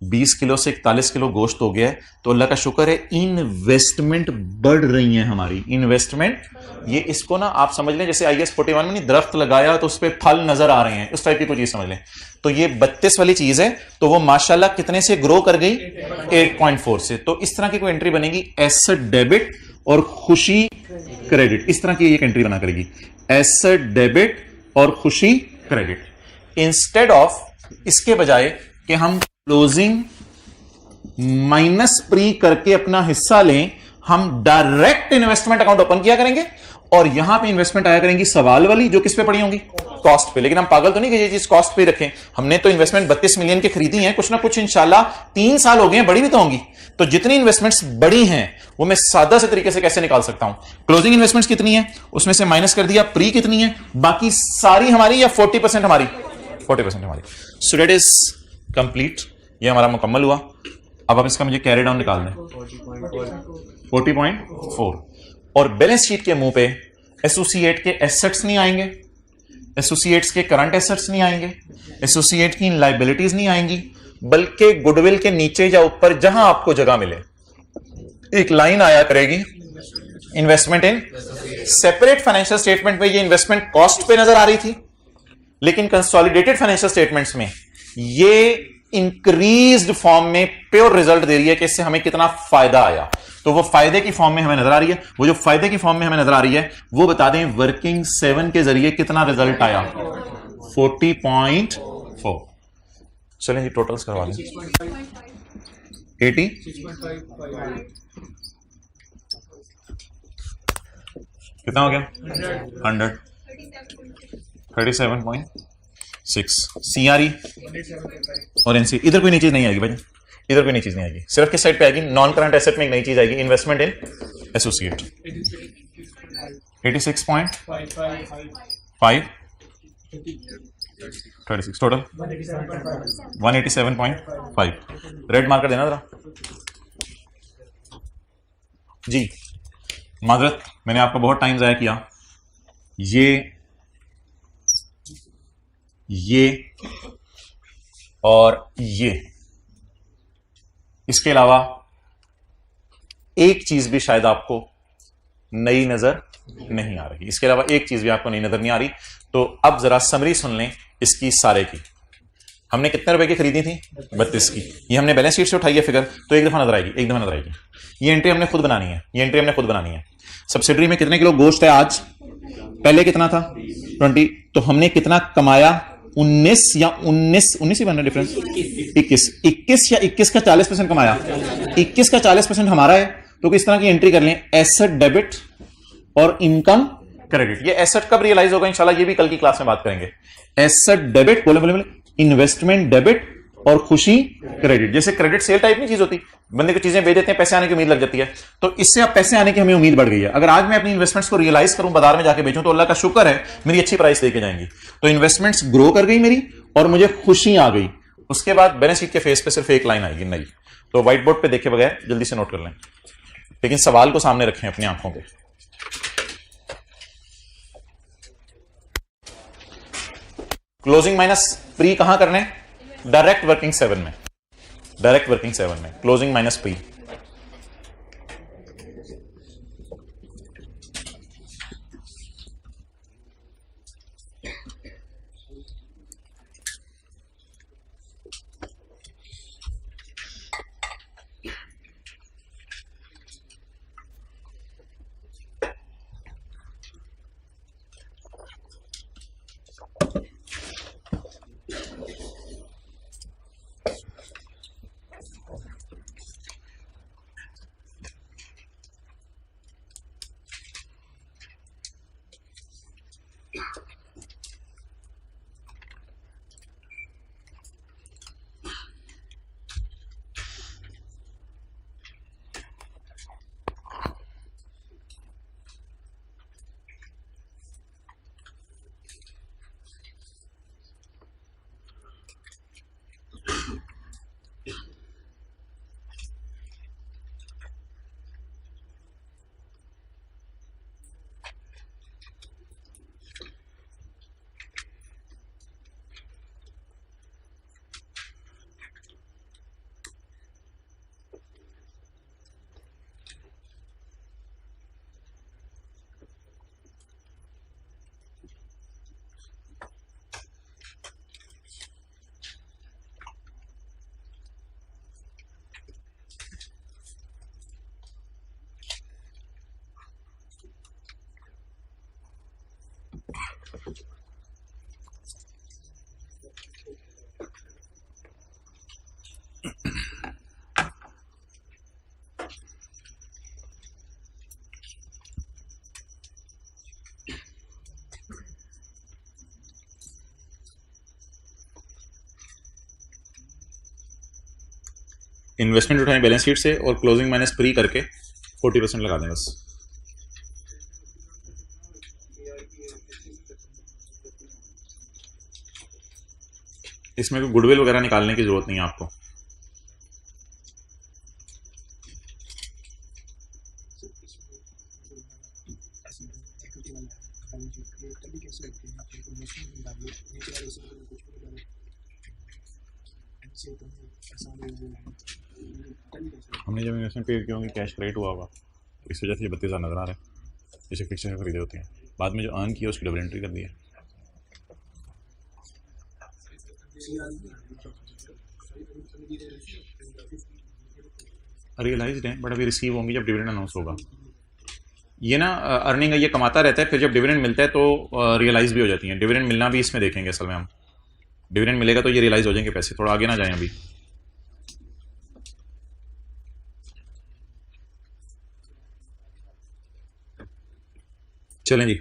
20 किलो से 41 किलो गोश्त हो गया है, तो अल्लाह का शुक्र है इन्वेस्टमेंट बढ़ रही है हमारी। इन्वेस्टमेंट, ये इसको ना आप समझ लें जैसे IAS 41 में नहीं दरख्त लगाया तो उस पर फल नजर आ रहे हैं, उस टाइप की कोई चीज समझ लें। तो ये 32 वाली चीज है, तो वो माशाल्लाह कितने से ग्रो कर गई? 8.4 से। तो इस तरह की कोई एंट्री बनेगी, एसेट डेबिट और खुशी क्रेडिट। इस तरह की एक एंट्री बना करेगी, एसेट डेबिट और खुशी क्रेडिट। इंस्टेड ऑफ इसके बजाय कि हम क्लोजिंग माइनस प्री करके अपना हिस्सा लें, हम डायरेक्ट इन्वेस्टमेंट अकाउंट ओपन किया करेंगे और यहां पे इन्वेस्टमेंट आया करेंगी सवाल वाली, जो किस पे पड़ी होंगी? कॉस्ट पे, लेकिन हम पागल तो नहीं कि ये चीज कॉस्ट पे रखें। हमने तो इन्वेस्टमेंट 32 मिलियन की खरीदी है, कुछ ना कुछ इंशाल्लाह 3 साल हो गए हैं, बड़ी भी तो होंगी। तो जितनी इन्वेस्टमेंट्स बड़ी हैं वो मैं सादा से तरीके से कैसे निकाल सकता हूं? क्लोजिंग इन्वेस्टमेंट्स कितनी है, उसमें से माइनस कर दिया प्री कितनी है, बाकी सारी हमारी या 40% हमारी? 40% हमारी। सो दैट इज कंप्लीट, ये हमारा मुकम्मल हुआ। अब आप इसका मुझे कैरी डाउन निकाल दें 40.4, और बैलेंस शीट के मुंह पे एसोसिएट के एसेट्स नहीं आएंगे, एसोसिएट्स के करंट एसेट्स नहीं आएंगे, एसोसिएट की लायबिलिटीज नहीं आएंगी, बल्कि गुडविल के नीचे या ऊपर जहां आपको जगह मिले एक लाइन आया करेगी, investment in separate financial statement में ये इन्वेस्टमेंट कॉस्ट पे नजर आ रही थी, लेकिन कंसोलिडेटेड फाइनेंशियल स्टेटमेंट्स में ये इंक्रीज्ड फॉर्म में प्योर रिजल्ट दे रही है कि इससे हमें कितना फायदा आया। तो वो फायदे की फॉर्म में हमें नजर आ रही है, वो जो फायदे की फॉर्म में हमें नजर आ रही है वो बता दें वर्किंग 7 के जरिए कितना रिजल्ट आया, 40.4। चलें जी टोटल्स करवा दें, 80 कितना हो गया, 100 37.6 सीआरई और एनसी। इधर कोई नई चीज नहीं आएगी भाई, इधर कोई नई चीज नहीं आएगी, सिर्फ किस साइड पे आएगी, नॉन करंट एसेट में एक नई चीज आएगी, इन्वेस्टमेंट इन एसोसिएट 86.5 36 टोटल 187.5। रेड मार्कर देना जरा जी। माजरत मैंने आपका बहुत टाइम जाया किया। ये और ये, इसके अलावा एक चीज भी शायद आपको नई नजर नहीं आ रही, इसके अलावा एक चीज भी आपको नई नजर नहीं आ रही। तो अब जरा समरी सुन लें इसकी सारे की। हमने कितने रुपए की खरीदी थी, 32 की। ये हमने बैलेंस शीट से उठाई है फिगर, तो एक दफा नजर आएगी, एक दफा नजर आएगी। ये एंट्री हमने खुद बनानी है, ये एंट्री हमने खुद बनानी है। सब्सिडरी में कितने किलो गोश्त है आज, पहले कितना था 20, तो हमने कितना कमाया 19 या 19 ही बन रहा डिफरेंस, 21 या 21 का 40% कमाया, 21 का 40% हमारा है। तो किस तरह की एंट्री कर लें, एसेट डेबिट और इनकम क्रेडिट। ये एसेट कब रियलाइज होगा इंशाल्लाह, ये भी कल की क्लास में बात करेंगे। एसेट डेबिट, बोले बोले बोले, इन्वेस्टमेंट डेबिट और खुशी क्रेडिट। जैसे क्रेडिट सेल टाइप की चीज होती, बंदे को चीजें बेच देते हैं, पैसे आने की उम्मीद लग जाती है, तो इससे अब पैसे आने की हमें उम्मीद बढ़ गई है। अगर आज मैं अपनी इन्वेस्टमेंट्स को रियलाइज करूं, बाजार में जाके बेचूं, तो अल्लाह का शुक्र है मेरी अच्छी प्राइस देके जाएंगी। तो इन्वेस्टमेंट्स ग्रो कर गई मेरी और मुझे खुशी आ गई। उसके बाद बैलेंस शीट के फेस पे सिर्फ एक लाइन आएगी नई, तो व्हाइट बोर्ड पे देखे बगैर जल्दी से नोट कर लें, लेकिन सवाल को सामने रखें अपनी आंखों पे। क्लोजिंग माइनस प्री कहां करने, डायरेक्ट वर्किंग 7 में, डायरेक्ट वर्किंग 7 में क्लोजिंग माइनस प्री। इन्वेस्टमेंट उठाएं बैलेंस शीट से और क्लोजिंग माइनस प्री करके 40% लगा दें बस। इसमें कोई गुडविल वगैरह निकालने की जरूरत नहीं है आपको। हमने जब इन्वेस्टमेंट पे किया होंगे कैश क्रेडिट हुआ होगा, इस वजह से ये 32,000 नजर आ रहा है। जैसे फिक्सर खरीदे होते हैं, बाद में जो अर्न किया उसकी डबल एंट्री कर दी है। रियलाइज्ड है बट अभी रिसीव होंगी जब डिविडेंड अनाउंस होगा। ये ना अर्निंग ये कमाता रहता है, फिर जब डिविडेंड मिलता है तो रियलाइज भी हो जाती है। डिविडेंड मिलना भी इसमें देखेंगे असल में हम। डिविडेंड मिलेगा तो ये रियलाइज हो जाएंगे पैसे। थोड़ा आगे ना जाएं अभी। चलें जी।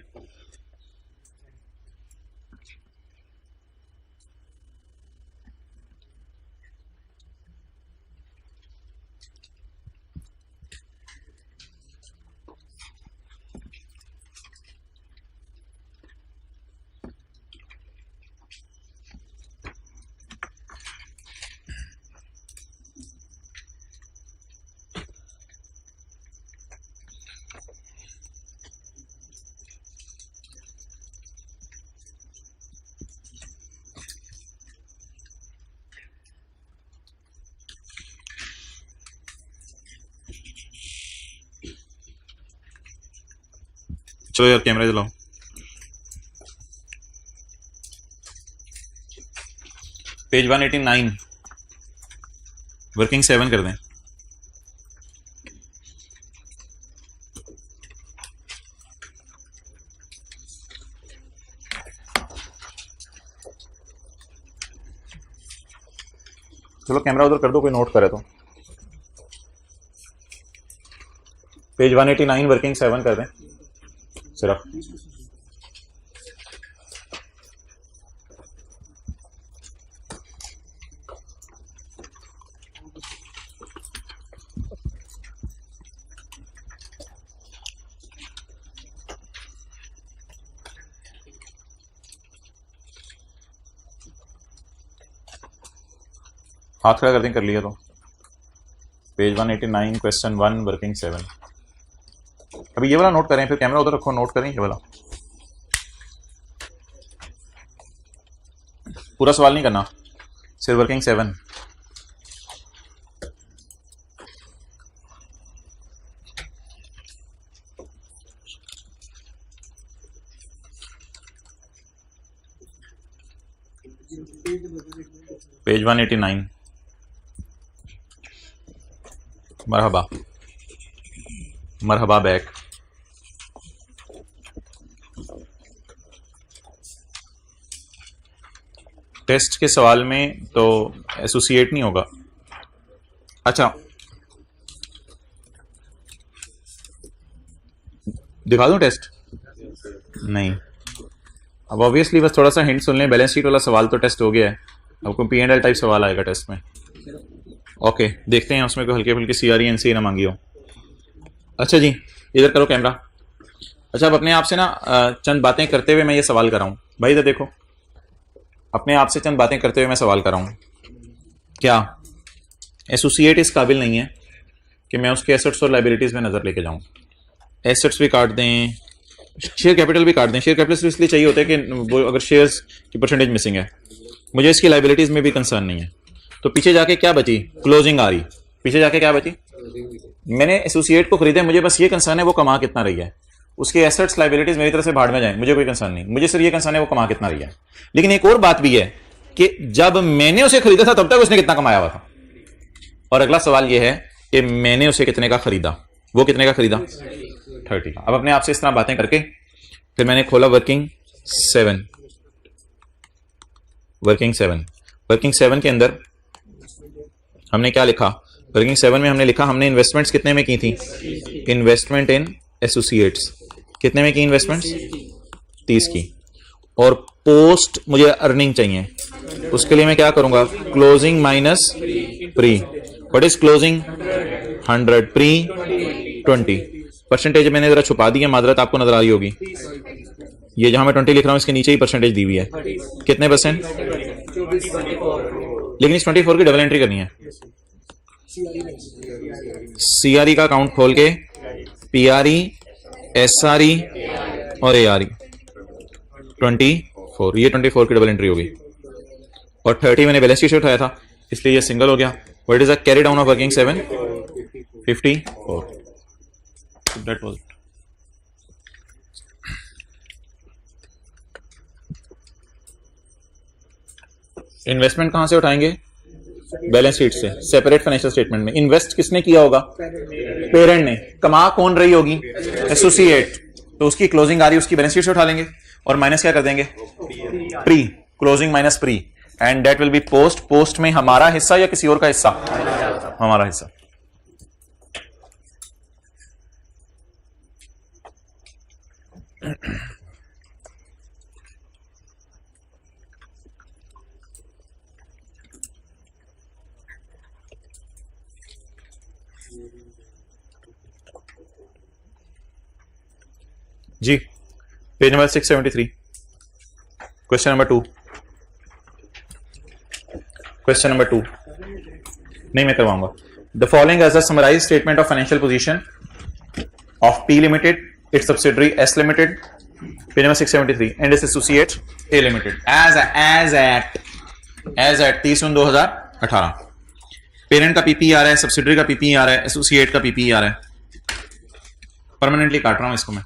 चलो यार कैमरा चलाओ। पेज 189 वर्किंग 7 कर दें। चलो कैमरा उधर कर दो, कोई नोट करे तो। पेज 189 वर्किंग 7 कर दें सिर्फ। हाथ खड़ा कर दें, कर लिया तो। Page 189 question 1 working 7। अभी ये वाला नोट करें, फिर कैमरा उधर रखो, नोट करें ये वाला। पूरा सवाल नहीं करना, सिर्फ वर्किंग 7। पेज 189। मरहबा मरहबा बैक। टेस्ट के सवाल में तो एसोसिएट नहीं होगा। अच्छा दिखा दूं टेस्ट? नहीं, अब ऑब्वियसली बस थोड़ा सा हिंट सुन लें। बैलेंस शीट वाला सवाल तो टेस्ट हो गया है, आपको P&L टाइप सवाल आएगा टेस्ट में। ओके देखते हैं उसमें कोई हल्के फुल्के CRE NCE ना मांगी हो। अच्छा जी इधर करो कैमरा। अच्छा अब अपने आप से ना चंद बातें करते हुए मैं ये सवाल कर रहा हूँ। भाई इधर देखो, अपने आप से चंद बातें करते हुए मैं सवाल कर रहा हूँ। क्या एसोसिएट इस काबिल नहीं है कि मैं उसके एसेट्स और लाइबिलिटीज़ में नज़र लेके जाऊँ? एसेट्स भी काट दें, शेयर कैपिटल भी काट दें। शेयर कैपिटल सिर्फ इसलिए चाहिए होता है कि वो अगर शेयर्स की परसेंटेज मिसिंग है, मुझे इसकी लाइबिलिटीज़ में भी कंसर्न नहीं है। तो पीछे जाके क्या बची? क्लोजिंग आ रही। पीछे जाके क्या बची? मैंने एसोसिएट को खरीदा, मुझे बस ये कंसर्न है वो कमा कितना रही है। उसके एसेट्स लाइबिलिटीज मेरी तरफ से भाड़ में जाए, मुझे कोई कंसर्न नहीं। मुझे सिर्फ ये कंसर्न है वो कमा कितना रही है। लेकिन एक और बात भी है कि जब मैंने उसे खरीदा था तब तक उसने कितना कमाया हुआ था। और अगला सवाल ये है कि मैंने उसे कितने का खरीदा, वो कितने का खरीदा? 30 का। अब अपने आप से इस तरह बातें करके फिर मैंने खोला वर्किंग 7। वर्किंग 7 के अंदर हमने क्या लिखा? वर्किंग 7 में हमने लिखा, हमने इन्वेस्टमेंट्स कितने में की थी? इन्वेस्टमेंट इन एसोसिएट्स कितने में की? इन्वेस्टमेंट्स 30 की। और पोस्ट मुझे अर्निंग चाहिए, उसके लिए मैं क्या करूंगा? Closing minus pre. What is closing? 100, pre 20। Percentage मैंने जरा छुपा दी है, मादरत आपको नजर आ रही होगी। ये जहां मैं 20 लिख रहा हूं इसके नीचे ही परसेंटेज दी हुई है। कितने परसेंट? लेकिन इस 24 की डबल एंट्री करनी है। सीआरई का अकाउंट खोल के पीआरई, एसआरई और एआरई 24, ये 24 की डबल एंट्री होगी। और 30 मैंने बैलेंस शीट से उठाया था इसलिए ये सिंगल हो गया। What is the carry down of working 7? 54। That was it. Investment कहां से उठाएंगे? बैलेंस शीट से, सेपरेट फाइनेंशियल स्टेटमेंट में। इन्वेस्ट किसने किया होगा? पेरेंट ने। कमा कौन रही होगी? एसोसिएट। तो उसकी क्लोजिंग आ रही है, उसकी बैलेंस शीट से उठा लेंगे और माइनस क्या कर देंगे? Pre. Closing minus pre, and that will be post. Post में हमारा हिस्सा या किसी और का हिस्सा? हमारा हिस्सा। जी, page number 673, question number 2। Question number 2 नहीं मैं करवाऊंगा। The following as a summarised statement of financial position of P limited, it's subsidiary S limited, page number 673, and its associate A limited as at 30/2018। Parent का PP आ रहा है, subsidiary का PP आ रहा है, एसोसिएट का पीपी आ रहा है। परमानेंटली काट रहा हूं इसको मैं।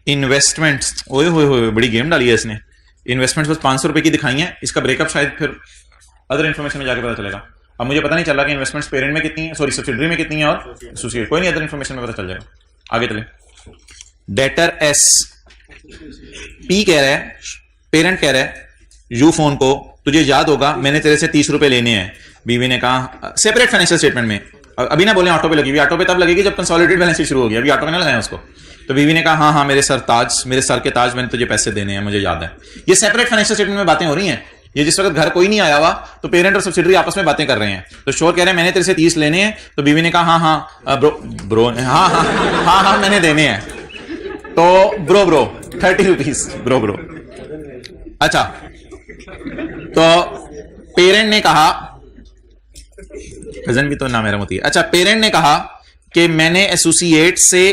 इन्वेस्टमेंट्स, ओए होए बड़ी गेम डाली है इसने। इन्वेस्टमेंट्स बस 500 रुपए की दिखाई है, इसका ब्रेकअप शायद फिर अदर इन्फॉर्मेशन में जाकर पता चलेगा। अब मुझे पता नहीं चला कि इन्वेस्टमेंट्स पेरेंट में कितनी है, सॉरी सब्सिडरी में कितनी है और एसोसिएट, कोई नहीं, अदर इन्फॉर्मेशन में पता चल जाएगा। आगे चले। डेटर एस, पी कह रहा है, पेरेंट कह रहा है यू फोन को, तुझे याद होगा मैंने तेरे से 30 रुपए लेने हैं। बीवी ने कहा सेपरेट फाइनेंशियल स्टेटमेंट में, अभी ना बोले ऑटो पे लगी हुई, ऑटो पे तब लगेगी जब कंसोलिडेटेड बैलेंस शीट शुरू होगी, अभी ऑटो पे ना लगाएं उसको। तो बीवी ने कहा हाँ हाँ मेरे सर के ताज, मैंने तुझे पैसे देने हैं, मुझे याद है। ये सेपरेट फाइनेंशियल स्टेटमेंट में बातें हो रही हैं। ये जिस वक्त घर कोई नहीं आया हुआ तो पेरेंट और सब्सिडरी आपस में बातें कर रहे हैं। तो शोर कह रहे हैं मैंने तेरे से 30 लेने हैं, तो बीवी ने कहा हाँ ब्रो हाँ मैंने देने हैं। तो ब्रो 30 रुपीज ब्रो। अच्छा, तो पेरेंट ने कहा, कजन भी तो ना मेरा मोती है। अच्छा, पेरेंट ने कहा कि मैंने एसोसिएट से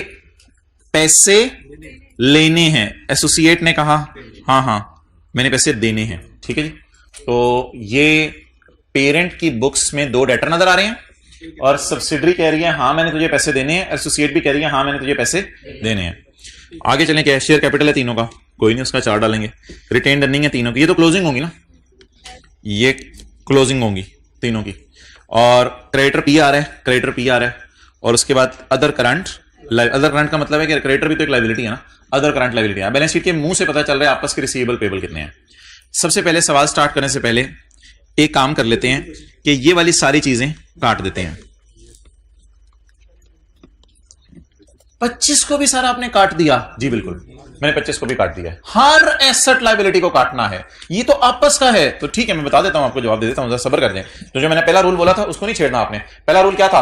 पैसे लेने हैं, एसोसिएट ने कहा हाँ मैंने पैसे देने हैं। ठीक है जी। तो ये पेरेंट की बुक्स में 2 डेटर नजर आ रहे हैं और सब्सिडरी कह रही है हाँ मैंने तुझे पैसे देने हैं, एसोसिएट भी कह रही है हाँ मैंने तुझे पैसे देने हैं। आगे चलें। क्या शेयर कैपिटल है तीनों का? कोई नहीं, उसका चार्ट डालेंगे। रिटेन्ड अर्निंग है तीनों की, ये तो क्लोजिंग होंगी ना, ये क्लोजिंग होंगी तीनों की। और क्रेडिटर पी आ रहा है, और उसके बाद अदर करंट का मतलब है कि क्रेडिटर भी तो एक लायबिलिटी है ना, अदर करंट लायबिलिटी है। बैलेंस शीट के मुंह से पता चल रहा है आपस के रिसीवेबल पेबल कितने हैं। सबसे पहले सवाल स्टार्ट करने से पहले एक काम कर लेते हैं कि ये वाली सारी चीजें काट देते हैं। 25 को भी सारा आपने काट दिया? जी बिल्कुल, मैंने 25 को भी काट दिया है। हर एसेट लायबिलिटी को काटना है, ये तो आपस का है। तो ठीक है, मैं बता देता हूं, आपको जवाब दे देता हूं, सब्र कर दें। तो जो मैंने पहला रूल बोला था उसको नहीं छेड़ना आपने। पहला रूल क्या था?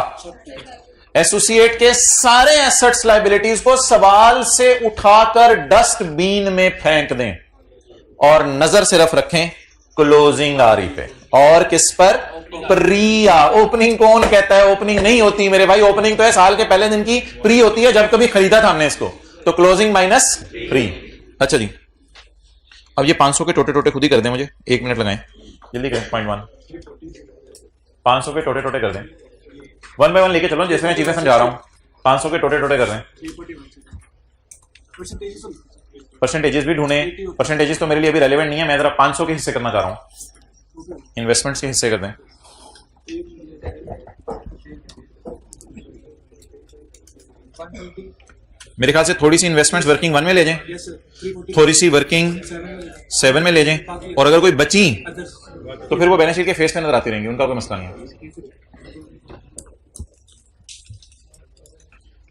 एसोसिएट के सारे एसेट्स लायबिलिटीज को सवाल से उठाकर डस्टबिन में फेंक दें और नजर सिर्फ रखें क्लोजिंग आरी पे। और किस पर? प्रिया। ओपनिंग कौन कहता है ओपनिंग नहीं होती मेरे भाई, ओपनिंग तो है साल के पहले दिन की, प्री होती है जब कभी खरीदा था हमने इसको। तो क्लोजिंग माइनस प्री। अच्छा जी, अब ये 500 के टोटे खुद ही कर दें, मुझे 1 मिनट लगाएं, जल्दी करें। 0.1 500 के टोटे कर दें, 1 बाय 1 लेके चलो, जैसे मैं चीजें समझा रहा हूं। 500 के टोटे कर रहे हैं। परसेंटेजेस भी ढूंढे, परसेंटेजेस तो मेरे लिए अभी रेलेवेंट नहीं है, मैं जरा 500 के हिस्से करना चाह रहा हूं। इन्वेस्टमेंट्स के हिस्से कर दें। मेरे ख्याल से थोड़ी सी इन्वेस्टमेंट्स वर्किंग 1 में ले जाएं, थोड़ी सी वर्किंग 7 में ले जाएं, और अगर कोई बची तो फिर वो बैलेंस शीट के फेस पे नजर आती रहेंगी, उनका कोई मसला नहीं है।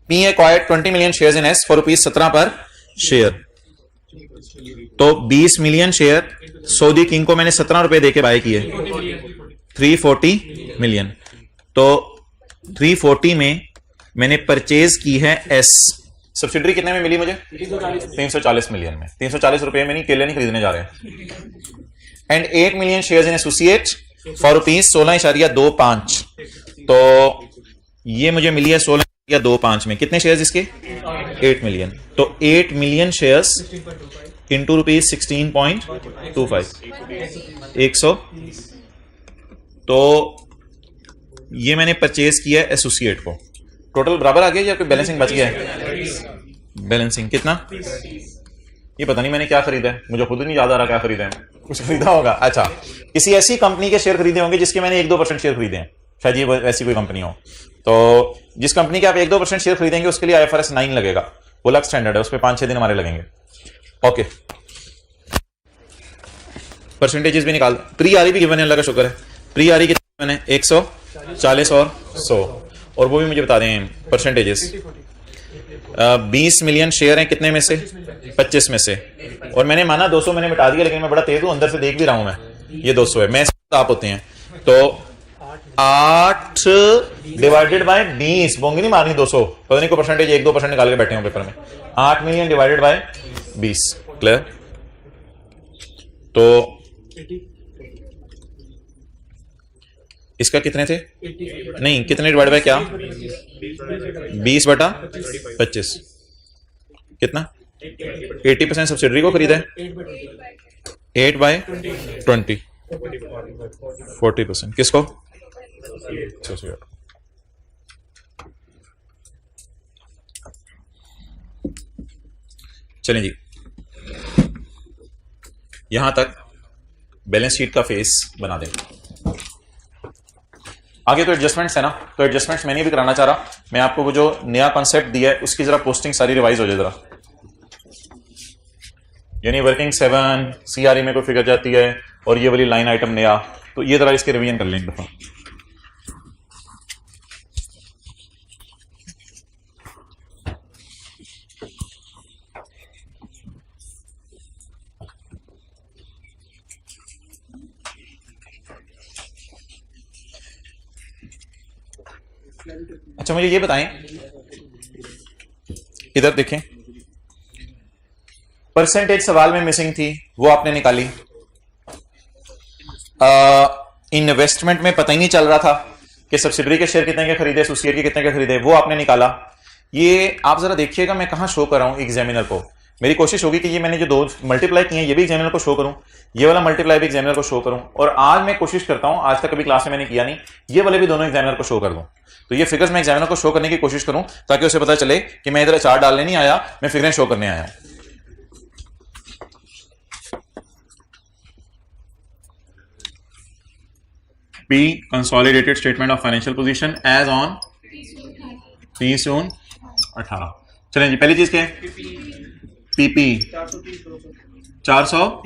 P acquired 20 million shares in S for ₹17 पर शेयर। तो 20 मिलियन शेयर सऊदी किंग को मैंने 17 रुपए देके बाय किए, 340 मिलियन। तो 340 में मैंने परचेज की है एस। सब्सिडरी कितने में मिली मुझे? 340 मिलियन में। 340 रुपए में नहीं, केले नहीं खरीदने जा रहे हैं। And 8 million shares in associate for ₹16.25। तो ये मुझे मिली है 16.25 में। कितने शेयर्स इसके? 8 मिलियन। तो 8 मिलियन शेयर्स इंटू ₹16.25, 100। तो ये मैंने परचेज किया है एसोसिएट को। टोटल बराबर आ गया या कोई बैलेंसिंग बच गया है? बैलेंसिंग कितना? ये पता नहीं मैंने क्या खरीदा है, मुझे खुद नहीं याद आ रहा क्या खरीदा है। कुछ खरीदा होगा। अच्छा, किसी ऐसी कंपनी के शेयर खरीदे होंगे जिसके मैंने 1-2% शेयर खरीदे हैं, शायद ये ऐसी कोई कंपनी हो। तो जिस कंपनी के आप 1-2% शेयर खरीदेंगे उसके लिए IFRS 9 लगेगा, वो अलग स्टैंडर्ड है, उस पर 5-6 दिन हमारे लगेंगे। ओके, परसेंटेजेस भी निकाल। प्री आरी भी गिवन है, अल्लाह का शुक्र है। प्री आरी कितने मैंने? 140 और 100, और वो भी मुझे बता दें परसेंटेजेस। 20 मिलियन शेयर हैं कितने में से? 25 में से। और मैंने माना 200 मैंने मिटा दिया, लेकिन मैं बड़ा तेज हूं, अंदर से देख भी रहा हूं मैं, ये 200 है। मैं आप होते हैं तो 8 डिवाइडेड बाय 20, बोंगी नहीं मारनी 200, पता नहीं कोई परसेंटेज 1-2% निकाल के बैठे हो पेपर में। 8 मिलियन डिवाइडेड बाय 20, क्लियर? तो इसका कितने थे? नहीं, कितने डिवाइड बाय क्या? 20/25 कितना? 80% सब्सिडरी को खरीदा है। 8/20 40%। किसको? चलें जी, यहां तक बैलेंस शीट का फेस बना दें। आगे तो एडजस्टमेंट्स है ना, तो एडजस्टमेंट्स मैंने भी कराना चाह रहा। मैं आपको वो जो नया कॉन्सेप्ट दिया है उसकी जरा पोस्टिंग सारी रिवाइज हो जाए जरा। यानी वर्किंग 7 CRE में कोई फिगर जाती है और ये वाली लाइन आइटम नया, तो ये जरा इसके रिवीजन कर लें एक दफा। अच्छा, मुझे ये बताएं, इधर देखें, परसेंटेज सवाल में मिसिंग थी, वो आपने निकाली। इन्वेस्टमेंट में पता ही नहीं चल रहा था कि सब्सिडरी के शेयर कितने के खरीदे, एसोसिएट के कितने के खरीदे, वो आपने निकाला। ये आप जरा देखिएगा, मैं कहां शो कर रहा हूं एग्जामिनर को। मेरी कोशिश होगी कि ये मैंने जो 2 मल्टीप्लाई किए हैं ये भी एग्जामिनर को शो करूं, ये वाला मल्टीप्लाई भी एग्जामिनर को शो करूं, और आज मैं कोशिश करता हूं, आज तक कभी क्लास में मैंने किया नहीं, ये वाले भी दोनों एग्जामिनर को शो कर दूं। तो ये फिगर्स मैं एग्जामिनर को शो करने की कोशिश करूं ताकि उसे पता चले कि मैं इधर चार्ट डालने नहीं आया, मैं फिगरें शो करने आया हूं। P consolidated statement of financial position as on 30 जून 18। चलें जी, पहली चीज क्या है? PP 400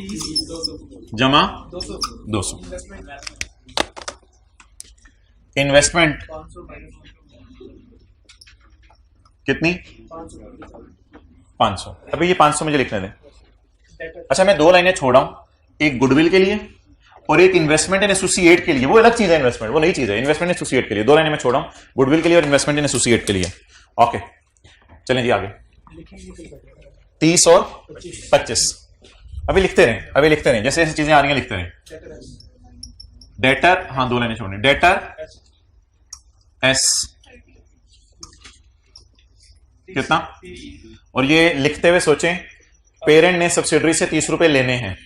जमा 200। इन्वेस्टमेंट कितनी? 500। अभी ये 500 मुझे लिखने दें। अच्छा, मैं 2 लाइनें छोड़ रहा हूं, एक गुडविल के लिए और एक इन्वेस्टमेंट इन एसोसिएट के लिए। वो अलग चीज है, इन्वेस्टमेंट वो नई चीज है। इन्वेस्टमेंट इन एसोसिएट के लिए 2 लाइनें मैं छोड़ रहा हूं, गुडविल के लिए और इन्वेस्टमेंट इन एसोसिएट के लिए। ओके, चलें जी आगे। 30 और 25 अभी लिखते रहें, जैसे जैसे चीजें आ रही हैं लिखते रहें। डेटर, हाँ 2 लाइनें छोड़नी। डेटर एस कितना? और ये लिखते हुए सोचें, पेरेंट ने सब्सिडरी से 30 रुपए लेने हैं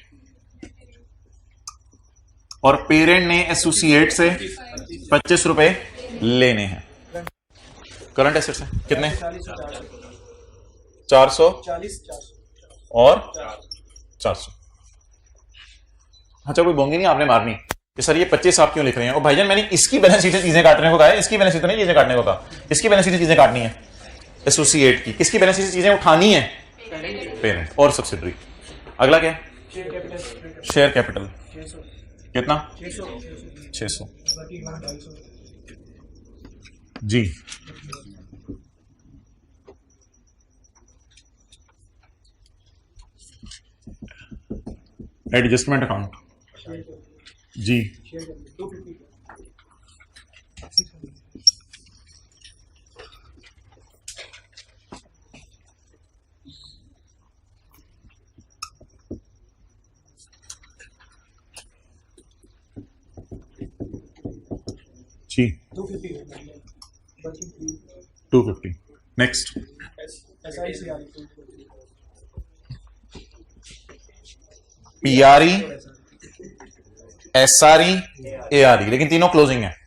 और पेरेंट ने एसोसिएट से 25 रुपए लेने हैं। करंट एसेट्स हैं कितने? 400 और 400। अच्छा, कोई बोंगी नहीं आपने मारनी कि सर ये 25 आप क्यों लिख रहे हैं? और भाईजान मैंने इसकी बैलेंस शीट से चीजें काटने को कहा है, इसकी बैलेंस शीट नहीं चीजें काटने को कहा, इसकी बैलेंस शीट से चीजें काटनी है एसोसिएट की। किसकी बैलेंस शीट से चीजें उठानी है? पेरेंट और सब्सिडरी। अगला क्या? शेयर कैपिटल कितना? 600 जी। एडजस्टमेंट अकाउंट जी जी 250। नेक्स्ट पीआरई, एसआरई, एआरई, लेकिन तीनों क्लोजिंग है।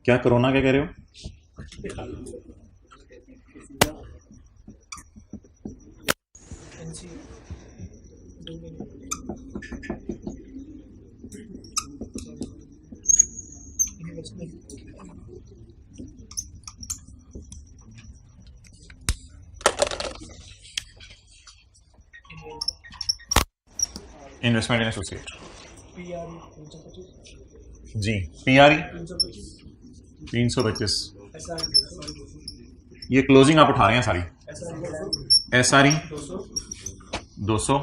क्या कोरोना क्या कह रहे हो? इन्वेस्टमेंट इन एसोसिएट जी, पीआरई 325, ये क्लोजिंग आप उठा रहे हैं सारी। एसआरई 200,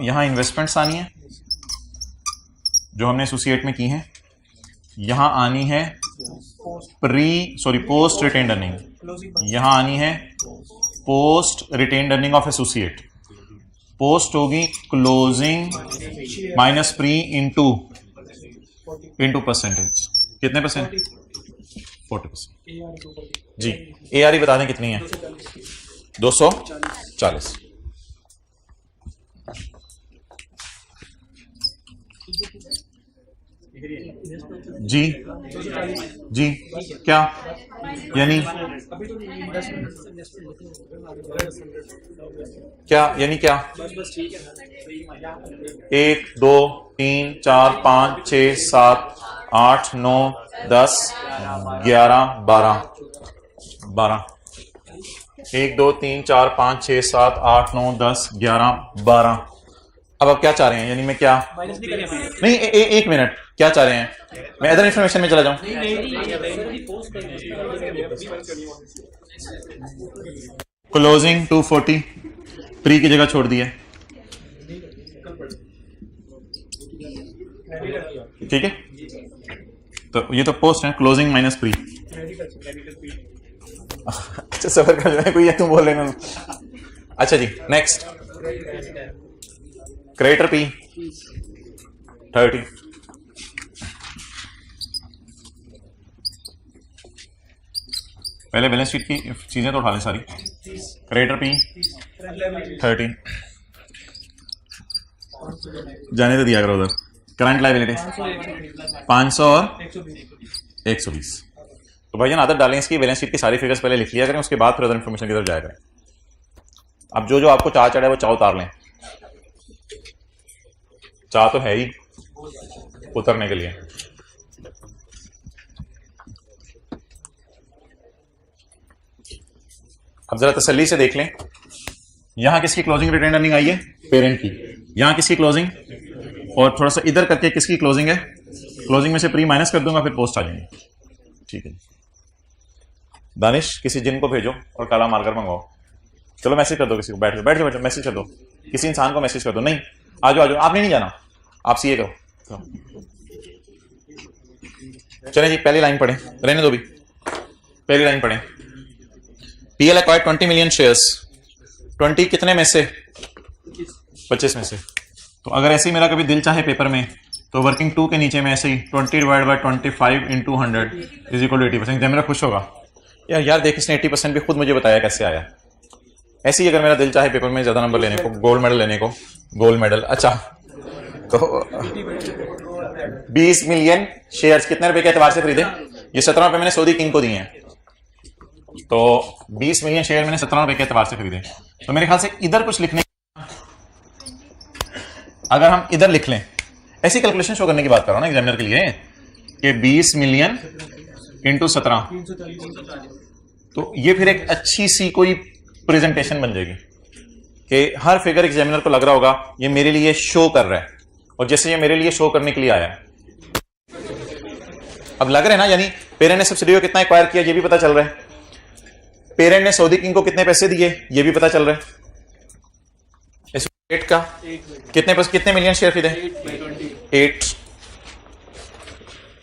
यहां इन्वेस्टमेंट्स आनी है जो हमने एसोसिएट में की हैं, यहां आनी है पोस्ट रिटेन्ड अर्निंग, यहां आनी है post retained earning of associate. Post होगी closing minus pre into percentage. कितने परसेंट? 40%। जी, एआरई बता दें कितनी है? 240। जी जी, क्या यानी क्या 1 2 3 4 5 6 7 8 9 10 11 12 1 2 3 4 5 6 7 8 9 10 11 12। अब आप क्या चाह रहे हैं? यानी मैं क्या नहीं, एक मिनट, क्या चाह रहे हैं? मैं अदर इंफॉर्मेशन में चला जाऊं? क्लोजिंग 240, प्री की जगह छोड़ दिया, ठीक है। तो ये तो पोस्ट है, क्लोजिंग माइनस प्री। अच्छा सफर कर जाए कोई, ये तुम बोल रहे ना। अच्छा जी, नेक्स्ट क्रेडिटर पी 30, पहले बैलेंस शीट की चीजें तो उठा लें सारी। क्रेडिटर पी 30, जाने तो दिया करो उधर। करंट लायबिलिटी 500 और 120। तो भाईजान आदत डालें इसकी, बैलेंस शीट की सारी फिगर्स पहले लिख लिया करें, उसके बाद फिर अदर इन्फॉर्मेशन की तरफ जाया करें। अब जो आपको चाह चढ़ा है वो चाह उतार लें, चाह तो है ही उतरने के लिए। अब जरा तसल्ली से देख लें, यहां किसकी क्लोजिंग रिटेन्ड अर्निंग आई है? पेरेंट की। यहां किसकी क्लोजिंग? और थोड़ा सा इधर करके किसकी क्लोजिंग है? क्लोजिंग में से प्री माइनस कर दूंगा, फिर पोस्ट आ जाएंगे, ठीक है। दानिश किसी जिन को भेजो और काला मार्कर मंगवाओ। चलो मैसेज कर दो किसी को, बैठ जाओ मैसेज कर दो, किसी इंसान को मैसेज कर दो। नहीं, आ जाओ आपने नहीं जाना, आप सीए करो। चले जी, पहली लाइन पढ़े, रहने दो भी, पहली लाइन पढ़े। PL acquired 20 million shares. 20 कितने में से? 25 में से। तो अगर ऐसे ही मेरा कभी दिल चाहे पेपर में, तो वर्किंग 2 के नीचे में ऐसे ही 20 divide by 25 into 100 is equal to 80%। जब मेरा खुश होगा यार देख, इसने 80% भी खुद मुझे बताया कैसे आया। ऐसे ही अगर मेरा दिल चाहे पेपर में ज्यादा नंबर लेने को, गोल्ड मेडल लेने को, गोल्ड मेडल, अच्छा तो 20 मिलियन शेयर्स कितने रुपए के एतबार से खरीदे? ये 17 रुपए मैंने सऊदी किंग को दिए हैं, तो 20 मिलियन शेयर मैंने 17 रुपए के एतबार से खरीदे। तो मेरे ख्याल से इधर कुछ लिखने, अगर हम इधर लिख लें, ऐसी कैलकुलेशन शो करने की बात कर रहा हूं ना एग्जामिनर के लिए, कि 20 मिलियन इंटू 17, तो ये फिर एक अच्छी सी कोई प्रेजेंटेशन बन जाएगी कि हर फिगर एग्जामिनर को लग रहा होगा ये मेरे लिए शो कर रहा है, और जैसे ये मेरे लिए शो करने के लिए आया है। अब लग रहा है ना, यानी पेरेंट ने सब्सिडी कितना एक्वायर किया ये भी पता चल रहा है, पेरेंट ने सऊदी किंग को कितने पैसे दिए ये भी पता चल रहा है, एसोसिएट का कितने मिलियन शेयर खरीदे? 8,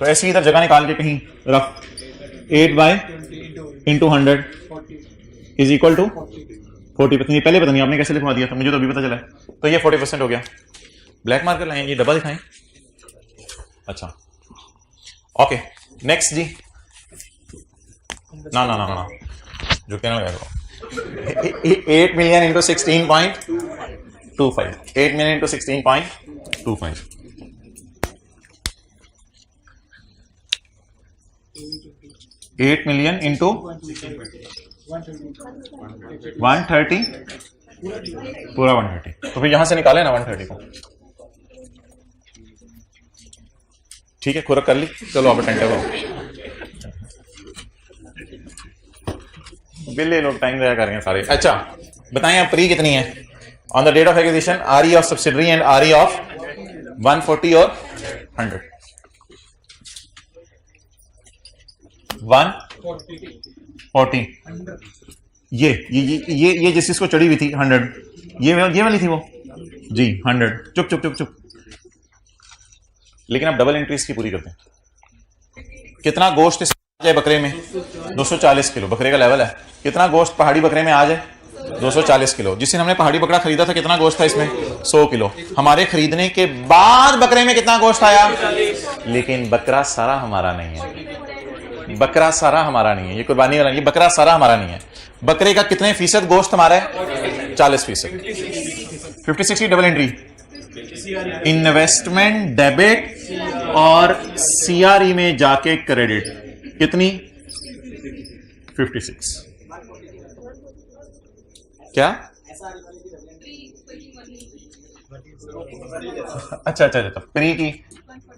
तो ऐसी इधर जगह निकाल के कहीं रख, 8/(100) इज इक्वल टू 40। पता नहीं पहले, पता नहीं आपने कैसे लिखवा दिया था, मुझे तो अभी पता चला है। तो ये 40% हो गया। ब्लैक मार्कर लाएं, ये डबल दिखाएं। अच्छा ओके, नेक्स्ट जी। ना ना ना ना जो कहना लगा 8 million into 16.25, 8 million into 16.25, 8 million into 130, पूरा 130। तो फिर यहां से निकाले ना 130 को, ठीक है, खुरक कर ली। चलो आप अटेंटिव हो, बिल्ले लोग टाइम जाया करेंगे सारे। अच्छा बताएं आप प्री कितनी है on the date of acquisition, RE of subsidiary and RE of 140 और 100। 140 ये जिस चीज को चढ़ी हुई थी 100, ये वाली थी वो जी 100। चुप चुप चुप चुप, लेकिन अब डबल एंट्रीज की पूरी करते हैं। कितना गोश्त इस जाए बकरे में? 240 किलो बकरे का लेवल है। कितना गोश्त पहाड़ी बकरे में आ जाए? 240 किलो। जिस दिन हमने पहाड़ी बकरा खरीदा था कितना गोश्त था इसमें? 100 किलो। हमारे खरीदने के बाद बकरे में कितना गोश्त आया? लेकिन बकरा सारा हमारा नहीं है, बकरा सारा हमारा नहीं है, ये कुर्बानी वाला नहीं, बकरा सारा हमारा नहीं है। बकरे का कितने फीसद गोश्त हमारा है? 40%। 50-60 डबल एंट्री, इन्वेस्टमेंट डेबिट और सीआरई में जाके क्रेडिट कितनी? 56। क्या? अच्छा अच्छा अच्छा, प्री की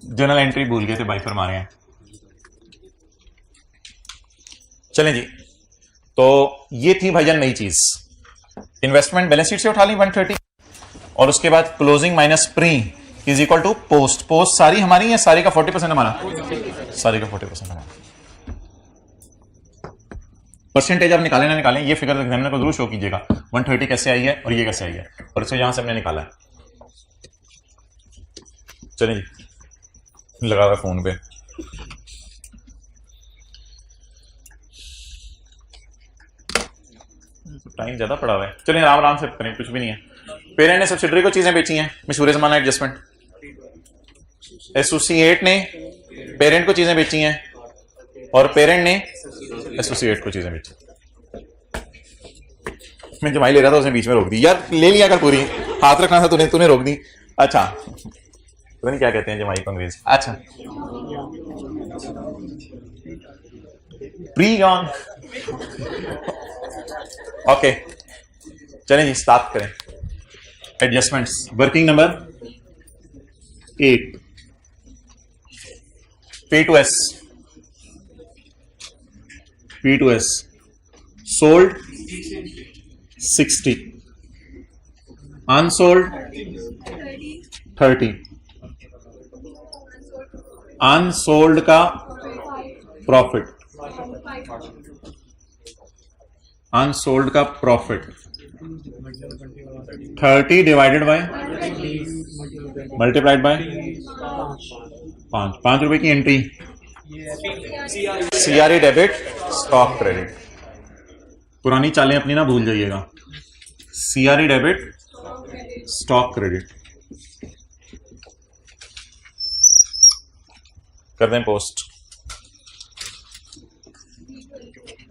जर्नल एंट्री भूल गए थे भाई, फरमा रहे हैं। चलें जी, तो ये थी भाईजान नई चीज। इन्वेस्टमेंट बैलेंस शीट से उठा ली 130, और उसके बाद closing minus pre is equal to post. Post सारी हमारी है, सारी का 40% हमारा, सारी का 40% हमारा। परसेंटेज आप निकालें ना निकालें, ये फिगर एग्जामिनर को जरूर शो कीजिएगा 130 कैसे आई है और ये कैसे आई है, और इसको यहां से हमने निकाला है। चलिए जी, लगा हुआ फोन पे। टाइम ज्यादा पड़ा हुआ है, चलिए आराम आराम से करें, कुछ भी नहीं है। पेरेंट ने सब्सिडरी को चीजें बेची हैं, मशहूर जमाना एडजस्टमेंट। एसोसिएट ने पेरेंट को चीजें बेची हैं और पेरेंट ने एसोसिएट को चीजें बेची। मैं जमाई ले रहा था, उसने बीच में रोक दी। यार ले लिया कर पूरी, हाथ रखना था तूने रोक दी। अच्छा पता नहीं क्या कहते हैं जमाई को अंग्रेजी। अच्छा प्री ऑन, ओके चलें जी स्टार्ट करें। Adjustments, working number 8, P2S, sold 60, unsold 30, unsold का प्रॉफिट, अनसोल्ड का profit 30 divided by multiplied by 5 रुपए की entry. CRE debit, stock credit. पुरानी चालें अपनी ना भूल जाइएगा। सीआरई डेबिट, स्टॉक क्रेडिट कर दें पोस्ट।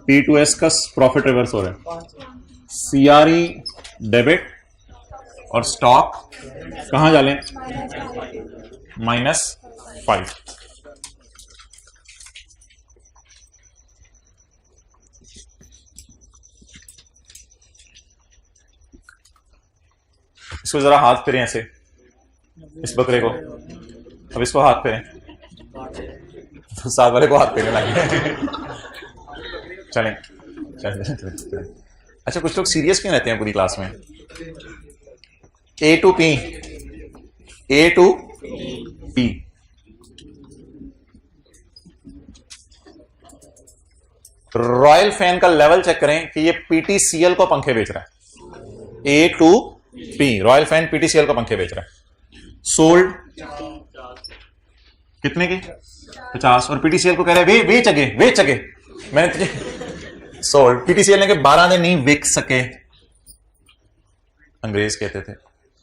P2S का प्रॉफिट रिवर्स हो रहा है। सीआरई डेबिट और स्टॉक कहां डालें? -5। इसको जरा हाथ फेरें ऐसे, इस बकरे को। अब इसको हाथ फेरें, तो साथ वाले को हाथ फेरने लगे। चलें चलें। अच्छा कुछ लोग सीरियस क्यों रहते हैं पूरी क्लास में? A to P, A to P। Royal fan का लेवल चेक करें कि ये PTCL को पंखे बेच रहा है। A to P, royal fan PTCL को पंखे बेच रहा है। सोल्ड कितने की? 50। और पीटीसीएल को कह रहे हैं वेच अगे। मैंने तुझे सोल्ड। पीटीसीएल ने 12 दिन नहीं बेच सके, अंग्रेज कहते थे।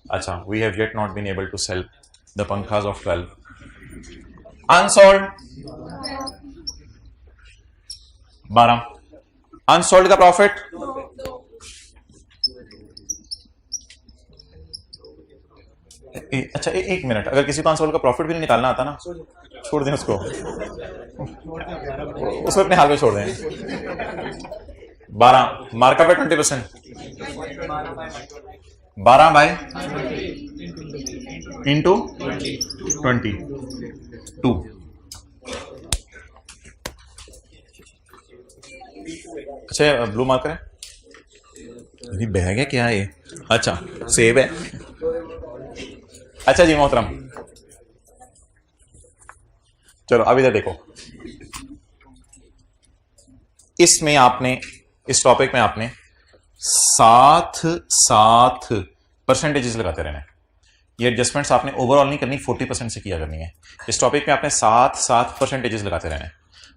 अच्छा, we have yet not been able to sell the पंखास ऑफ 12 अनसोल्ड। 12 अनसोल्ड का प्रॉफिट अच्छा एक मिनट, अगर किसी को अनसोल्ड का प्रॉफिट भी नहीं निकालना आता ना, छोड़ दें उसको अपने हाल में छोड़ दें। 12 मार्कअप है 20%, 12 बाय इंटू 22। अच्छा ब्लू मार्कर है, अभी बैग है क्या ये? अच्छा सेब है। अच्छा जी मोहतरम, चलो अब इधर देखो, इसमें आपने, इस टॉपिक में आपने साथ परसेंटेजेस लगाते रहना है। ये एडजस्टमेंट्स आपने ओवरऑल नहीं करनी, 40% से किया करनी है। इस टॉपिक में आपने साथ परसेंटेजेस लगाते रहना है।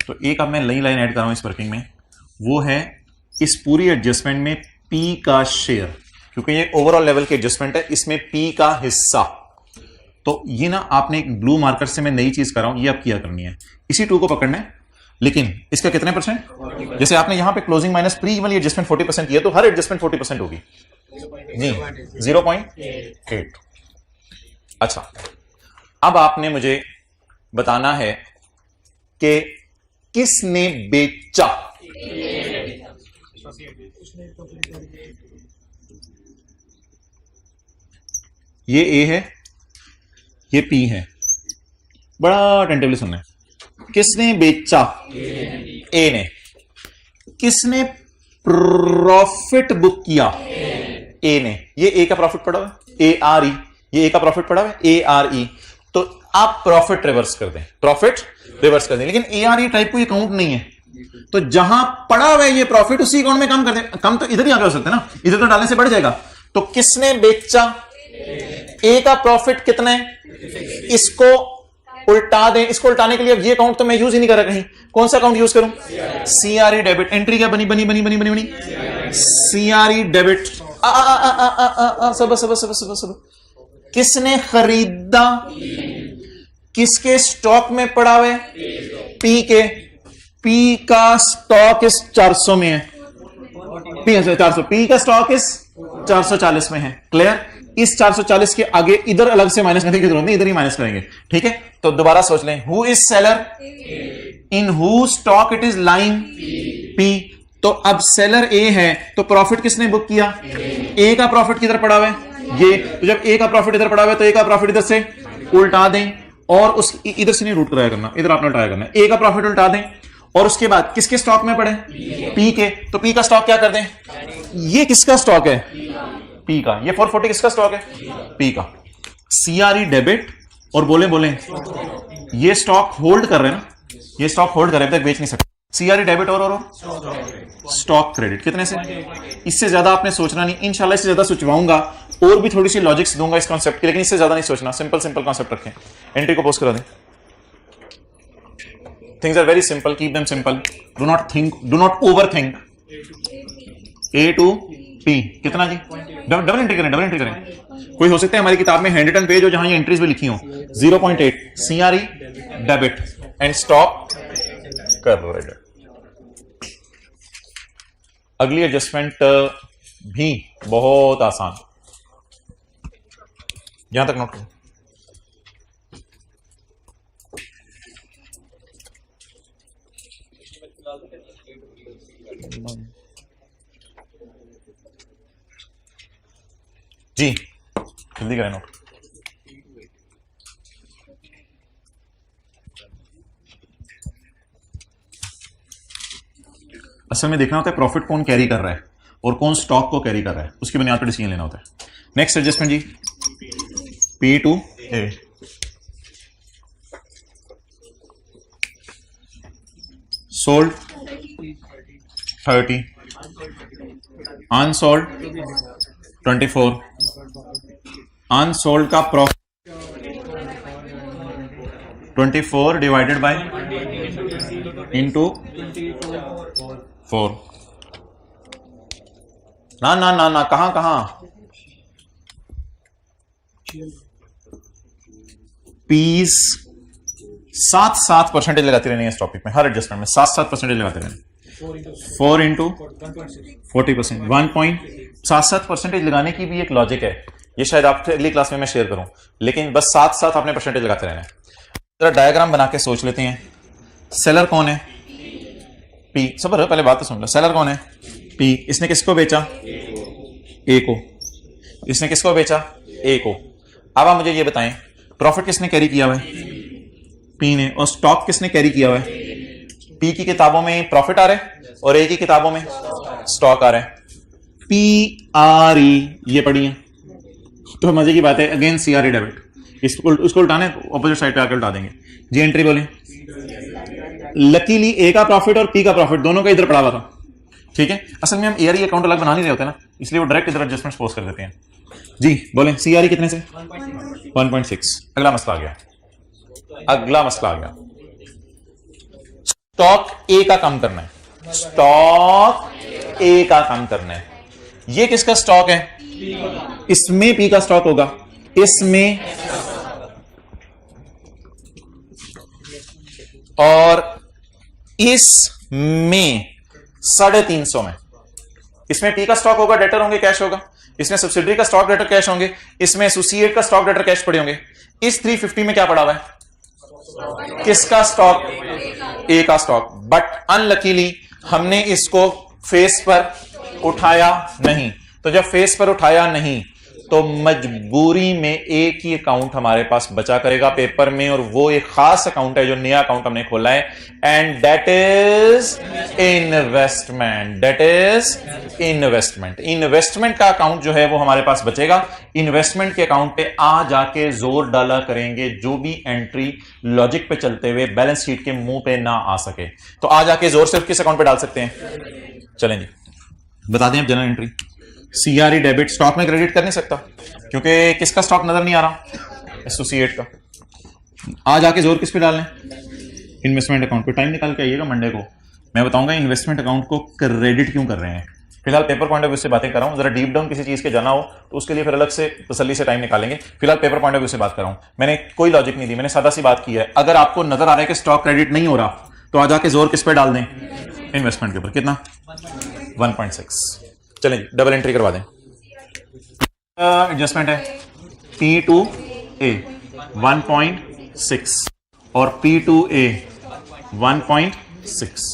तो एक अब मैं नई लाइन ऐड कर रहा हूं इस वर्किंग में, वो है इस पूरी एडजस्टमेंट में पी का शेयर, क्योंकि ये ओवरऑल लेवल की एडजस्टमेंट है, इसमें पी का हिस्सा। तो ये ना आपने एक ब्लू मार्कर से मैं नई चीज कर रहा हूं, ये अब किया करनी है। इसी 2 को पकड़ना है, लेकिन इसका कितने %? जैसे आपने यहां पे क्लोजिंग माइनस प्री वाली एडजस्टमेंट 40% किया, तो हर एडजस्टमेंट 40% होगी जी, 0.8। अच्छा, अब आपने मुझे बताना है कि किसने बेचा। ये ए है, ये पी है, बड़ा अटेंटिवली सुनना है। किसने बेचा? ए ने। किसने प्रॉफिट बुक किया? ए ने। ये ए का प्रॉफिट पड़ा हुआ है, ए आर ई, ये ए का प्रॉफिट पड़ा हुआ है, ए आर ई। तो आप प्रॉफिट रिवर्स कर दें, प्रॉफिट रिवर्स कर दें, लेकिन ए आर ई टाइप कोई अकाउंट नहीं है, तो जहां पड़ा हुआ है ये प्रॉफिट उसी अकाउंट में कम कर दें। कम तो इधर ही आगे हो सकते हैं ना, इधर तो डालने से बढ़ जाएगा। तो किसने बेचा? ए का प्रॉफिट कितना है? इसको उल्टा दें। इसको उल्टाने के लिए अब ये अकाउंट तो मैं यूज ही नहीं कर रहा कहीं, कौन सा अकाउंट यूज करूं? CRE debit. एंट्री क्या बनी? CRE debit. सब किसने खरीदा? किसके स्टॉक में पड़ा हुआ है? पी के। पी का स्टॉक इस 400 में है, पी 400, पी का स्टॉक इस 440 में है। क्लियर? इस 440 के आगे इधर अलग से माइनस करने की जरूरत नहीं, इधर ही माइनस करेंगे। ठीक है, तो दोबारा सोच लें, who is seller? In who stock it is lying? P. तो अब सेलर ए है, तो प्रॉफिट किसने बुक किया? ए का प्रॉफिट किधर पड़ा हुआ है? ये। तो जब ए का प्रॉफिट इधर पड़ा हुआ है, तो ए का प्रॉफिट इधर से उल्टा दें, और उस इधर से नहीं रूट कराया करना, इधर आपने उल्टाया करना। ए का प्रॉफिट उल्टा दें, और उसके बाद किसके स्टॉक में पड़े? पी के। तो पी का स्टॉक क्या कर दें? ये किसका स्टॉक है? पी का। ये 440 किसका स्टॉक है? पी का। सीआरई डेबिट, और बोले ये स्टॉक होल्ड कर रहे हैं ना, ये स्टॉक होल्ड कर रहे हैं, तक बेच नहीं सकते। सीआरई डेबिट और स्टॉक क्रेडिट। कितने से? इससे ज्यादा आपने सोचना नहीं, इंशाल्लाह इससे ज्यादा सोचवाऊंगा, और भी थोड़ी सी लॉजिक्स दूंगा इस कॉन्सेप्ट की, लेकिन इससे ज्यादा नहीं सोचना। सिंपल कॉन्सेप्ट रखें। एंट्री को पोस्ट करा दें। Things are very simple, keep them simple. Do not think, do not overthink. A to P कितना जी? डबल एंट्री करें। कोई हो सकता है हमारी किताब में हैंड रिटन पेज हो जहां ये एंट्रीज भी लिखी हो। 0.8 CRE debit and stock credit. अगली एडजस्टमेंट भी बहुत आसान, यहां तक नोट करो। जी जल्दी करें नोट। असल में देखना होता है प्रॉफिट कौन कैरी कर रहा है और कौन स्टॉक को कैरी कर रहा है, उसकी बुनियाद पर डिसीजन लेना होता है। नेक्स्ट एडजस्टमेंट जी, P to A. Sold 30, unsold 24। Unsold का प्रॉफिट 24 डिवाइडेड बाय इंटू 4। ना ना ना ना, कहां पीस 7 परसेंटेज लगाते रहने इस टॉपिक में, हर एडजस्टमेंट में 7 परसेंटेज लगाते रहने। 4 इंटू 40%, 1.7 परसेंटेज लगाने की भी एक लॉजिक है, ये शायद आपसे अगली क्लास में मैं शेयर करूं, लेकिन बस 7 आपने परसेंटेज लगाते रहना है। जरा डायग्राम बना के सोच लेते हैं। सेलर कौन है? पी। सब पहले बात तो सुन लो, सेलर कौन है? पी। इसने किसको बेचा? ए को। इसने किसको बेचा? ए को। अब आप मुझे ये बताएं, प्रॉफिट किसने कैरी किया हुआ है? पी ने। और स्टॉक किसने कैरी किया हुआ है? पी की किताबों में प्रॉफिट आ रहा है और ए की किताबों में स्टॉक आ रहा है। पी आर ई, ये पढ़िए। तो मजे की बात है, again C R E debit, इसको उल्टाने ऑपोजिट साइड पे आकर उल्टा देंगे। जी एंट्री बोले। लकीली ए का प्रॉफिट और पी का प्रॉफिट दोनों का इधर पड़ा हुआ था, ठीक है। असल में हम ए आर ई अकाउंट अलग बना नहीं रहे होते ना, इसलिए वो डायरेक्ट इधर एडजस्टमेंट पोस्ट कर देते हैं। जी बोले, सी आर ई कितने से? 1.6। अगला मसला आ गया, अगला मसला आ गया। स्टॉक ए का कम करना है, स्टॉक ए का कम करना है। ये किसका स्टॉक है? इसमें पी का स्टॉक होगा, इसमें और इसमें 350 में। इसमें पी का स्टॉक होगा, डेटर होंगे, कैश होगा। इसमें सब्सिडरी का स्टॉक डेटर कैश होंगे, इसमें एसोसिएट का स्टॉक डेटर कैश पड़े होंगे। इस 350 में क्या पड़ा हुआ है? किसका स्टॉक? ए का स्टॉक। बट अनलकीली हमने इसको फेस पर उठाया नहीं। तो जब फेस पर उठाया नहीं तो मजबूरी में एक ही अकाउंट हमारे पास बचा करेगा पेपर में, और वो एक खास अकाउंट है जो नया अकाउंट हमने खोला है, and that is investment. That is investment. Investment का अकाउंट जो है वो हमारे पास बचेगा। इन्वेस्टमेंट के अकाउंट पे आ जाके जोर डाला करेंगे, जो भी एंट्री लॉजिक पे चलते हुए बैलेंस शीट के मुंह पे ना आ सके, तो आ जाके जोर सिर्फ किस अकाउंट पे डाल सकते हैं? चलें जी, बता दें अब general entry. CRE debit stock में क्रेडिट कर नहीं सकता, क्योंकि किसका स्टॉक नजर नहीं आ रहा? एसोसिएट का। आज आके जोर किस पे डालना है? इन्वेस्टमेंट अकाउंट पे। टाइम निकाल के आइएगा मंडे को, मैं बताऊंगा इन्वेस्टमेंट अकाउंट को क्रेडिट क्यों कर रहे हैं। फिलहाल पेपर पॉइंट ऑफ व्यू से बातें कर रहा हूं, जरा डीप डाउन किसी चीज के जाना हो तो उसके लिए फिर अलग से तसल्ली से टाइम निकालेंगे। फिलहाल पेपर पॉइंट ऑफ व्यू से बात कर रहा हूं, मैंने कोई लॉजिक नहीं दी, मैंने सादा सी बात की है। अगर आपको नजर आ रहा है कि स्टॉक क्रेडिट नहीं हो रहा तो आज आके जोर किस पे डाल दें? इन्वेस्टमेंट के ऊपर। कितना? 1.6। चलें डबल एंट्री करवा दें। एडजस्टमेंट है P2A 1.6 और P2A 1.6।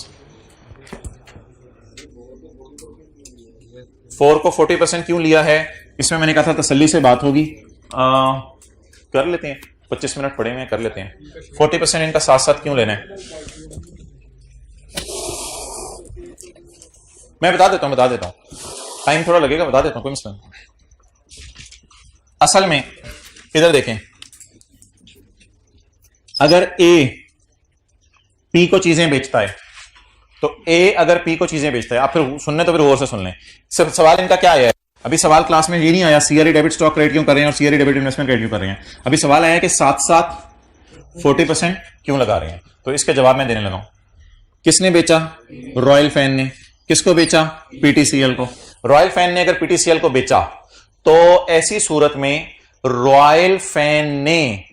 4 को 40% क्यों लिया है? इसमें मैंने कहा था तसल्ली से बात होगी, कर लेते हैं, 25 मिनट पड़े हुए कर लेते हैं। 40% इनका साथ साथ क्यों लेना है मैं बता देता हूं, टाइम थोड़ा लगेगा, बता देता हूं, कोई मसला नहीं। असल में इधर देखें, अगर ए पी को चीजें बेचता है तो ए अगर पी को चीजें बेचता है, आप फिर सुनने तो फिर और से सुन लें। सवाल इनका क्या आया है? अभी सवाल क्लास में ये नहीं आया सीआरई डेबिट स्टॉक क्रेडिट क्यों कर रहे हैं और सीआरई डेबिट इन्वेस्टमेंट क्रेडिट क्यों कर रहे हैं। अभी सवाल आया कि साथ साथ 40% क्यों लगा रहे हैं, तो इसके जवाब में देने लगा हूं। किसने बेचा? रॉयल फैन ने। किसको बेचा? पीटीसीएल को। रॉयल फैन ने अगर पीटीसीएल को बेचा तो ऐसी सूरत में रॉयल फैन ने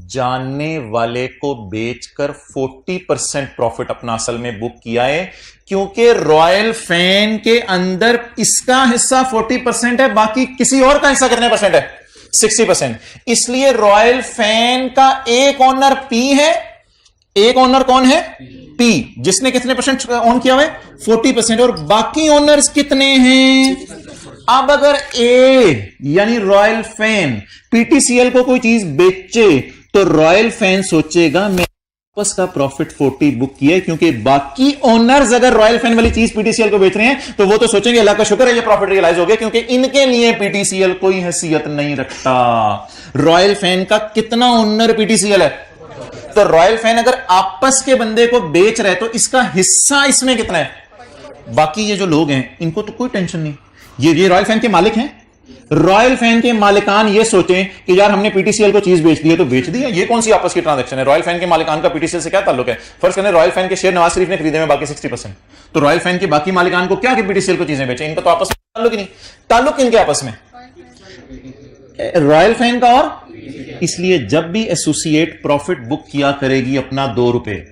जानने वाले को बेचकर 40% प्रॉफिट अपना असल में बुक किया है, क्योंकि रॉयल फैन के अंदर इसका हिस्सा 40% है, बाकी किसी और का हिस्सा कितने परसेंट है? 60%। इसलिए रॉयल फैन का एक ओनर पी है, एक ओनर कौन है? पी, जिसने कितने परसेंट ओन किया हुआ है? 40%। और बाकी ओनर्स कितने हैं? अब अगर ए यानी रॉयल फैन पीटीसीएल को कोई चीज बेचे तो रॉयल फैन सोचेगा मैं वापस का प्रॉफिट 40 बुक किया है, क्योंकि बाकी ओनर्स अगर रॉयल फैन वाली चीज पीटीसीएल को बेच रहे हैं तो वो तो सोचेंगे अल्लाह का शुक्र है ये प्रॉफिट रियलाइज हो गया, क्योंकि इनके लिए पीटीसीएल कोई हैसियत नहीं रखता। रॉयल फैन का कितना ओनर पीटीसीएल है? तो रॉयल फैन अगर आपस के बंदे को बेच रहे तो इसका हिस्सा इसमें कितना है? बाकी ये जो लोग हैं इनको तो कोई टेंशन नहीं, ये रॉयल फैन के मालिक हैं। रॉयल फैन के मालिकान ये सोचें कि यार हमने पीटीसीएल को चीज बेच दी है तो बेच दी है, ये कौन सी आपस की ट्रांजैक्शन है? रॉयल फैन के मालिकान का पीटीसीएल से क्या ताल्लुक है? फर्स्ट करें रॉयल फैन के शेयर नवाज शरीफ ने खरीदे में बाकी 60%, तो रॉयल फैन के बाकी मालिकान को क्या कि पीटीसीएल को चीजें बेचे? इनका तो आपस में ताल्लुक ही नहीं। ताल्लुक इनके आपस में रॉयल फैन का, और इसलिए जब भी एसोसिएट प्रॉफिट बुक किया करेगी अपना 2 रुपए,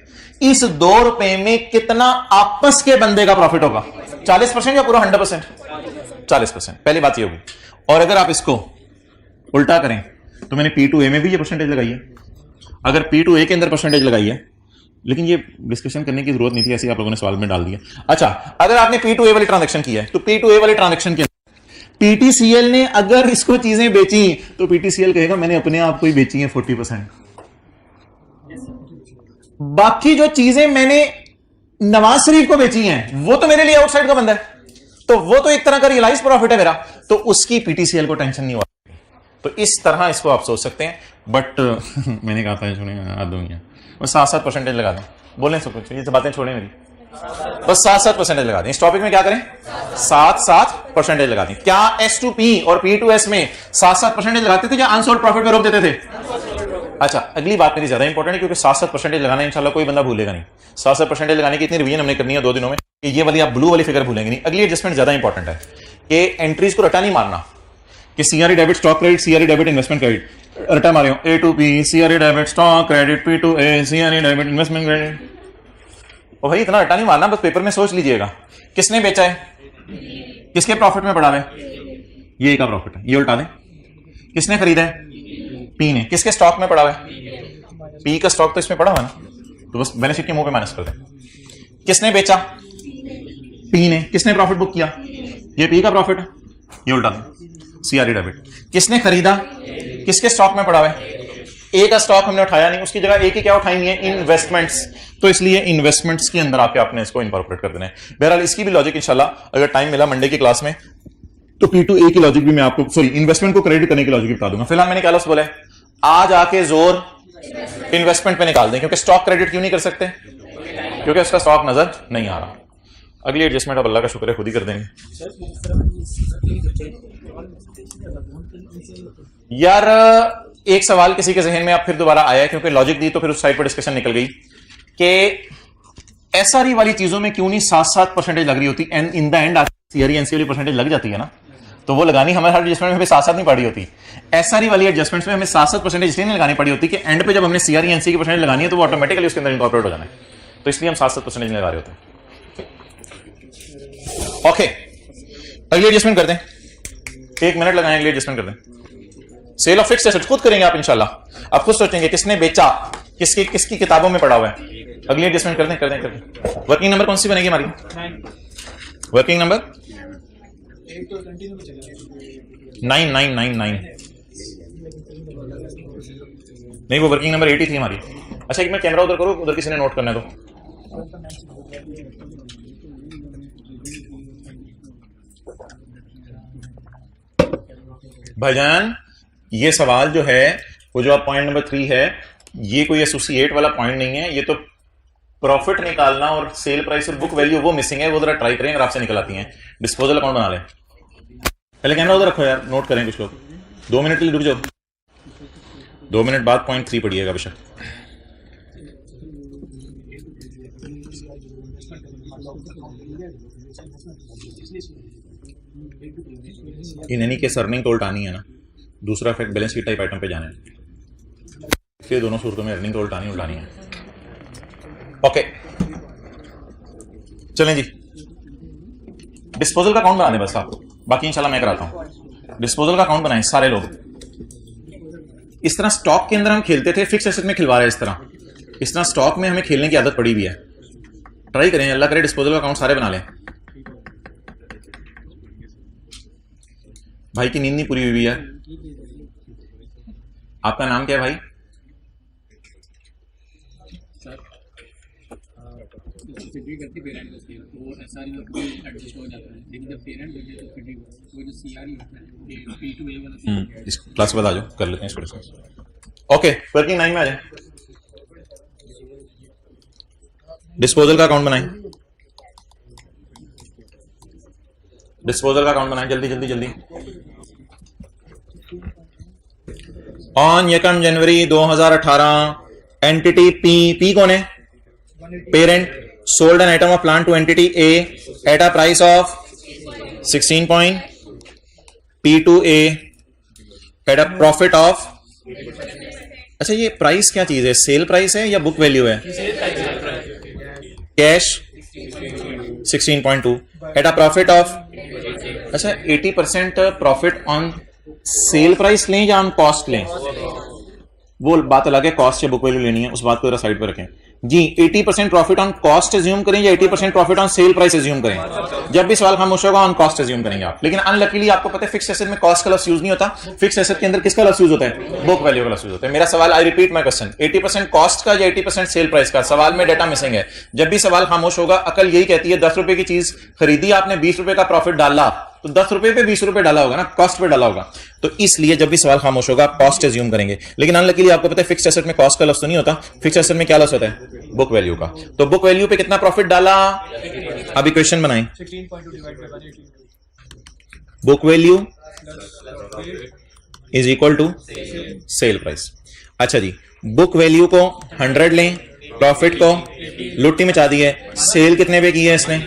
इस 2 रुपए में कितना आपस के बंदे का प्रॉफिट होगा? 40% या पूरा 100%? 40%। पहली बात ये होगी। और अगर आप इसको उल्टा करें तो मैंने P2A में भी ये परसेंटेज लगाई है, अगर P2A के अंदर परसेंटेज लगाई है, लेकिन ये डिस्कशन करने की जरूरत नहीं थी, ऐसे आप लोगों ने सवाल में डाल दिया। अच्छा, अगर आपने P2A वाली ट्रांजैक्शन की है तो P2A वाली ट्रांजैक्शन के पीटीसीएल ने अगर इसको चीजें बेची तो पीटीसीएल कहेगा मैंने अपने आप को ही बेची है 40%। बाकी जो चीजें मैंने नवाज शरीफ को बेची हैं वो तो मेरे लिए आउटसाइड का बंदा है, तो वो तो एक तरह का रियलाइज प्रॉफिट है मेरा, तो उसकी पीटीसीएल को टेंशन नहीं होती। तो इस तरह इसको आप सोच सकते हैं। बट मैंने कहा था बस 7-7 परसेंटेज लगा दें, बोलें सब कुछ, ये बातें छोड़ें मेरी, बस 7-7 परसेंटेज लगा दें। इस टॉपिक में क्या करें? 7-7 परसेंटेज लगा दें। क्या S2P और P2S में 7-7 परसेंटेज लगाते थे या अनसोल्ड प्रॉफिट में रोक देते थे? अच्छा, अगली बात मेरी ज्यादा इंपॉर्टेंट है क्योंकि 7-7 परसेंटेज लगाना इंशाल्लाह कोई बंदा भूलेगा नहीं। 7-7 परसेंटेज लगाने की इतनी रिवीजन हमने करनी है 2 दिनों में कि ये वाली आप ब्लू वाली फिगर भूलेंगे नहीं। अगली एडजस्टमेंट ज्यादा इंपॉर्टेंट है कि एंट्रीज को रटा नहीं मारना कि CRE debit stock credit, CRE debit investment credit, रटा मारे हो A2P, CRE debit stock credit, P2A, CRE debit investment credit. और भाई इतना रटा नहीं मारना, बस पेपर में सोच लीजिएगा किसने बेचा है, किसके प्रॉफिट में पड़ा है, ये का प्रॉफिट है, ये उल्टा दें। किसने खरीदा है? पी ने। किसके स्टॉक में पड़ा है? पी का स्टॉक तो इसमें पड़ा हुआ ना, तो बस बैलेंस शीट के मुंह पे माइनस कर दें। किसने बेचा? पी ने। किसने प्रॉफिट बुक किया? ये पी का प्रॉफिट है, ये उल्टा दें, सीआरई डेबिट। किसने खरीदा? किसके स्टॉक में पड़ा हुआ है? ए का स्टॉक हमने उठाया नहीं, उसकी जगह ए की क्या उठाई है? इन्वेस्टमेंट्स। तो इसलिए इन्वेस्टमेंट्स के अंदर आके आपने इसको इनकॉर्पोरेट कर देना है। बहरहाल इसकी भी लॉजिक इंशाल्लाह अगर टाइम मिला मंडे की क्लास में तो P2A की लॉजिक भी मैं आपको, सॉरी, इन्वेस्टमेंट को क्रेडिट करने की लॉजिक भी बता दूंगा। फिलहाल मैंने क्या लफ्ज़ बोला है? आज आके जोर इन्वेस्टमेंट पे निकाल दें, क्योंकि स्टॉक क्रेडिट क्यों नहीं कर सकते? क्योंकि उसका स्टॉक नजर नहीं आ रहा। अगली एडजस्टमेंट अब अल्लाह का शुक्र है खुद ही कर देंगे। यार एक सवाल किसी के जहन में आप फिर दोबारा आया क्योंकि लॉजिक दी तो फिर उस साइड पर डिस्कशन निकल गई कि एसआरई वाली चीजों में क्यों नहीं 7-7 परसेंटेज लग रही होती, and in the end CRE NC वाली परसेंटेज लग जाती है ना, तो वो लगानी हमारे हर एडजस्टमेंट में हमें 7-7 नहीं पड़ी होती। एसआरई वाली एडजस्टमेंट में हमें 7-7 परसेंटेज इसलिए नहीं लगानी पड़ी होती कि एंड पे जब हमने सीआरई एनसी की परसेंटेज लगानी है तो वो ऑटोमेटिकली उसके अंदर इनकॉर्पोरेट हो जाना है, तो इसलिए हम 7-7 परसेंटेज लगा रहे होते हैं। ओके, अगली एडजस्टमेंट कर दें, 1 मिनट लगाएं, अगली एडजस्टमेंट कर दें। सेल ऑफ फिक्स्ड एसेट्स खुद करेंगे आप इंशाल्लाह। आप खुद सोचेंगे किसने बेचा, किसकी किताबों में पड़ा हुआ है। अगली एडजस्टमेंट कर दें। वर्किंग नंबर कौन सी बनेगी हमारी? वर्किंग नंबर 9999 नहीं, वो वर्किंग नंबर 80 थी हमारी। अच्छा, एक मैं कैमरा उधर करो, उधर किसी ने नोट करना है तो। भाईजान ये सवाल जो है वो जो आप पॉइंट नंबर 3 है, ये कोई एसोसिएट वाला पॉइंट नहीं है, ये तो प्रॉफिट निकालना और सेल प्राइस और बुक वैल्यू वो मिसिंग है, वो जरा ट्राई करें अगर आपसे निकल आती हैं। डिस्पोजल अकाउंट बना लें, पहले कैमरा उधर रखो यार, नोट करें कुछ लोग। 2 मिनट के लिए रुक जाओ, 2 मिनट बाद पॉइंट 3 पढ़िएगा बेशक। इन एनी केस अर्निंग तो उल्टानी है ना, दूसरा fact balance sheet type item पे जाना है, इसलिए दोनों सूरतों में अर्निंग तो उल्टानी है। ओके चलें जी, डिस्पोजल का अकाउंट बना दें बस आपको, बाकी इंशाल्लाह मैं कराता हूं। डिस्पोजल का अकाउंट बनाएं सारे लोग। इस तरह स्टॉक के अंदर हम खेलते थे, फिक्स एसेट में खिलवा रहे हैं इस तरह स्टॉक में हमें खेलने की आदत पड़ी भी है। ट्राई करें, अल्लाह करे डिस्पोजल का अकाउंट सारे बना लें। भाई की नींद नहीं पूरी हुई है। आपका नाम क्या है भाई? इस क्लास बता जाओ, कर लेते हैं इसको। ओके, वर्किंग 9 में आ जाए। डिस्पोजल का अकाउंट बनाएं, डिस्पोजल का अकाउंट बनाएं, जल्दी जल्दी जल्दी। ऑन 1 जनवरी 2018 एंटिटी पी कौन है? Parent sold an item of plant to entity A at a price of 16 point, P to A at a profit of. अच्छा, ये प्राइस क्या चीज है? सेल प्राइस है या बुक वैल्यू है? Cash 16.2 eight a profit of. अच्छा, 80% profit on sale price लें या ऑन कॉस्ट लें? वो बात अलग है, कॉस्ट या बुक वैल्यू लेनी है, उस बात को जरा साइड पर रखें जी। 80% प्रॉफिट ऑन कॉस्ट एज्यूम करें या 80% profit on sale price assume करें? जब भी सवाल खामोश होगा ऑन कॉस्ट एज्यूम करेंगे आप। लेकिन अनलकीली आपको पता है फिक्स एसेट में कॉस्ट का लफ्ज यूज नहीं होता। फिक्स एसेट के अंदर किसका लफ्ज यूज होता है? बुक वैल्यू का लफ्ज यूज होता है। मेरा सवाल, I repeat my question, 80% cost का या 80% सेल प्राइस का? सवाल में डेटा मिसिंग है। जब भी सवाल खामोश होगा अकल यही कहती है 10 रुपए की चीज खरीदी आपने, 20 रुपए का प्रॉफिट डाला, तो 10 रुपए पे 20 रुपए डाला होगा ना, कॉस्ट पे डाला होगा। तो इसलिए जब भी सवाल खामोश होगा आप कॉस्ट एज्यूम करेंगे। लेकिन अनलकीली आपको पता है फिक्स्ड एसेट में कॉस्ट का लफ्ज तो नहीं होता, फिक्स्ड एसेट में क्या लफ्ज होता है? बुक वैल्यू का। तो बुक वैल्यू पे कितना प्रॉफिट डाला? अब इक्वेशन बनाएं। Book value is equal to sale price. अच्छा जी, बुक वैल्यू को 100 लें, प्रॉफिट को लुट्टी मचा दी है, सेल कितने पे की है इसने?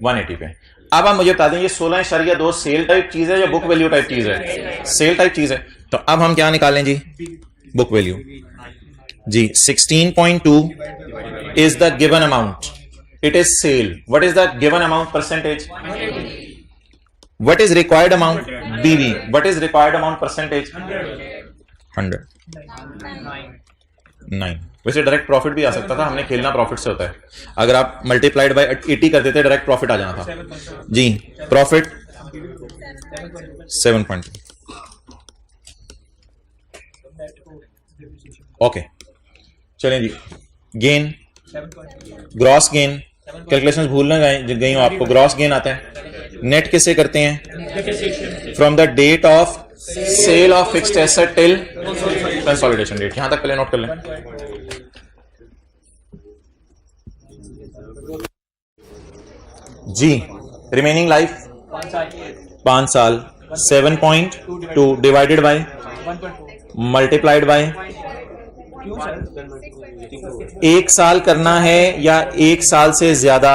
180 पे। अब आप मुझे बता दें ये 16.2 सेल टाइप चीज है या बुक वैल्यू टाइप चीज है? सेल टाइप चीज है। तो अब हम क्या निकालें जी? बुक वैल्यू जी। 16.2 is the given amount, it is sale. What is the given amount percentage? What is required amount? BV. What is required amount percentage? 100. 9। वैसे डायरेक्ट प्रॉफिट भी आ सकता था, हमने खेलना प्रॉफिट से होता है। अगर आप मल्टीप्लाइड बाय 80 कर देते डायरेक्ट प्रॉफिट आ जाना था जी। प्रॉफिट 7.2। ओके, चलें जी। गेन, ग्रॉस गेन, कैलकुलेशंस भूल ना गई हो आपको। ग्रॉस गेन आता है, नेट किससे करते हैं? From the date of sale of fixed asset till consolidation date. यहां तक पहले नोट कर लें जी। रिमेनिंग लाइफ 5 साल। 7.2 डिवाइडेड बाय मल्टीप्लाइड बाय 1 साल करना है या 1 साल से ज्यादा?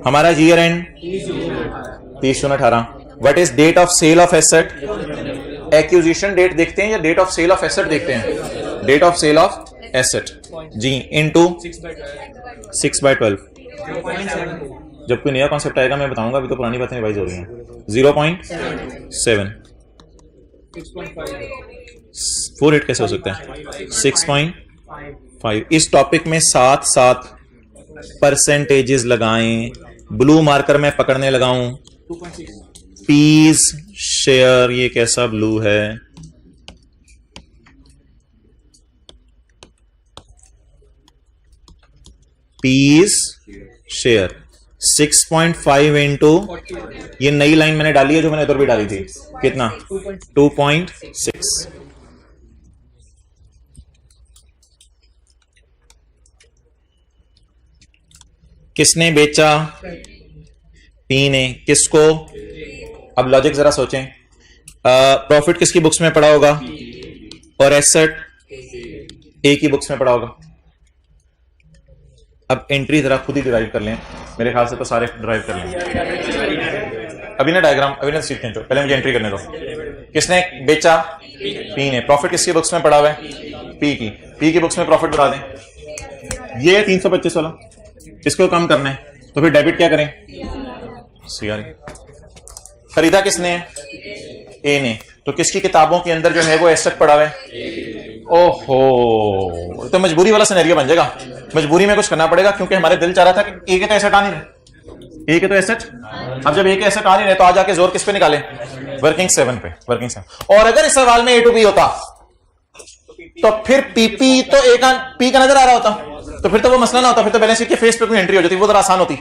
हमारा year end 30/6/18। What is date of sale of asset? Acquisition date देखते हैं या date of sale of asset देखते हैं? Date of sale of asset जी, इनटू 6/12। जब कोई नया कॉन्सेप्ट आएगा मैं बताऊंगा, अभी तो पुरानी बातें रिवाइज हो रही हैं। 0.7 48 कैसे हो सकता है? 6.5। इस टॉपिक में 7 परसेंटेजेस लगाएं। ब्लू मार्कर में पकड़ने लगाऊं। पीस शेयर, ये कैसा ब्लू है? पीस शेयर 6.5 इंटू, ये नई लाइन मैंने डाली है जो मैंने उधर भी डाली थी। कितना? 2.6। किसने बेचा? पी ने। किसको? अब लॉजिक जरा सोचें। प्रॉफिट किसकी बुक्स में पड़ा होगा और एसेट ए की बुक्स में पड़ा होगा। अब एंट्री जरा खुद ही डिराइव कर लें, मेरे ख्याल से तो सारे डिराइव कर लें। अभी ना डायग्राम, अभी ना सीट खींचो, पहले मुझे एंट्री करने दो। किसने बेचा? पी ने। प्रॉफिट किसकी बुक्स में पड़ा हुआ है? पी की। पी की बुक्स में प्रॉफिट बढ़ा दें। ये 325 वाला, इसको कम करना है तो फिर डेबिट क्या करें? सीआर। खरीदा किसने? ए ने। तो किसकी किताबों के अंदर जो है वो एसेट पड़ा हुआ है? ओहो, तो मजबूरी वाला सिनेरियो बन जाएगा। मजबूरी में कुछ करना पड़ेगा क्योंकि हमारे दिल चाह रहा था कि ए के तो एसेट आ नहीं रहे। ए के तो एसेट, अब जब ए के एसेट आ नहीं रहे तो आ जाके जोर किस पे निकाले? वर्किंग 7 पे। वर्किंग 7। और अगर इस सवाल में ए टू बी होता तो फिर पीपी तो ए का पी का नजर आ रहा होता, तो फिर तो वो मसला ना होता, फिर तो बैलेंस शीट के फेस पे कोई एंट्री हो जाती, वो जरा आसान होती।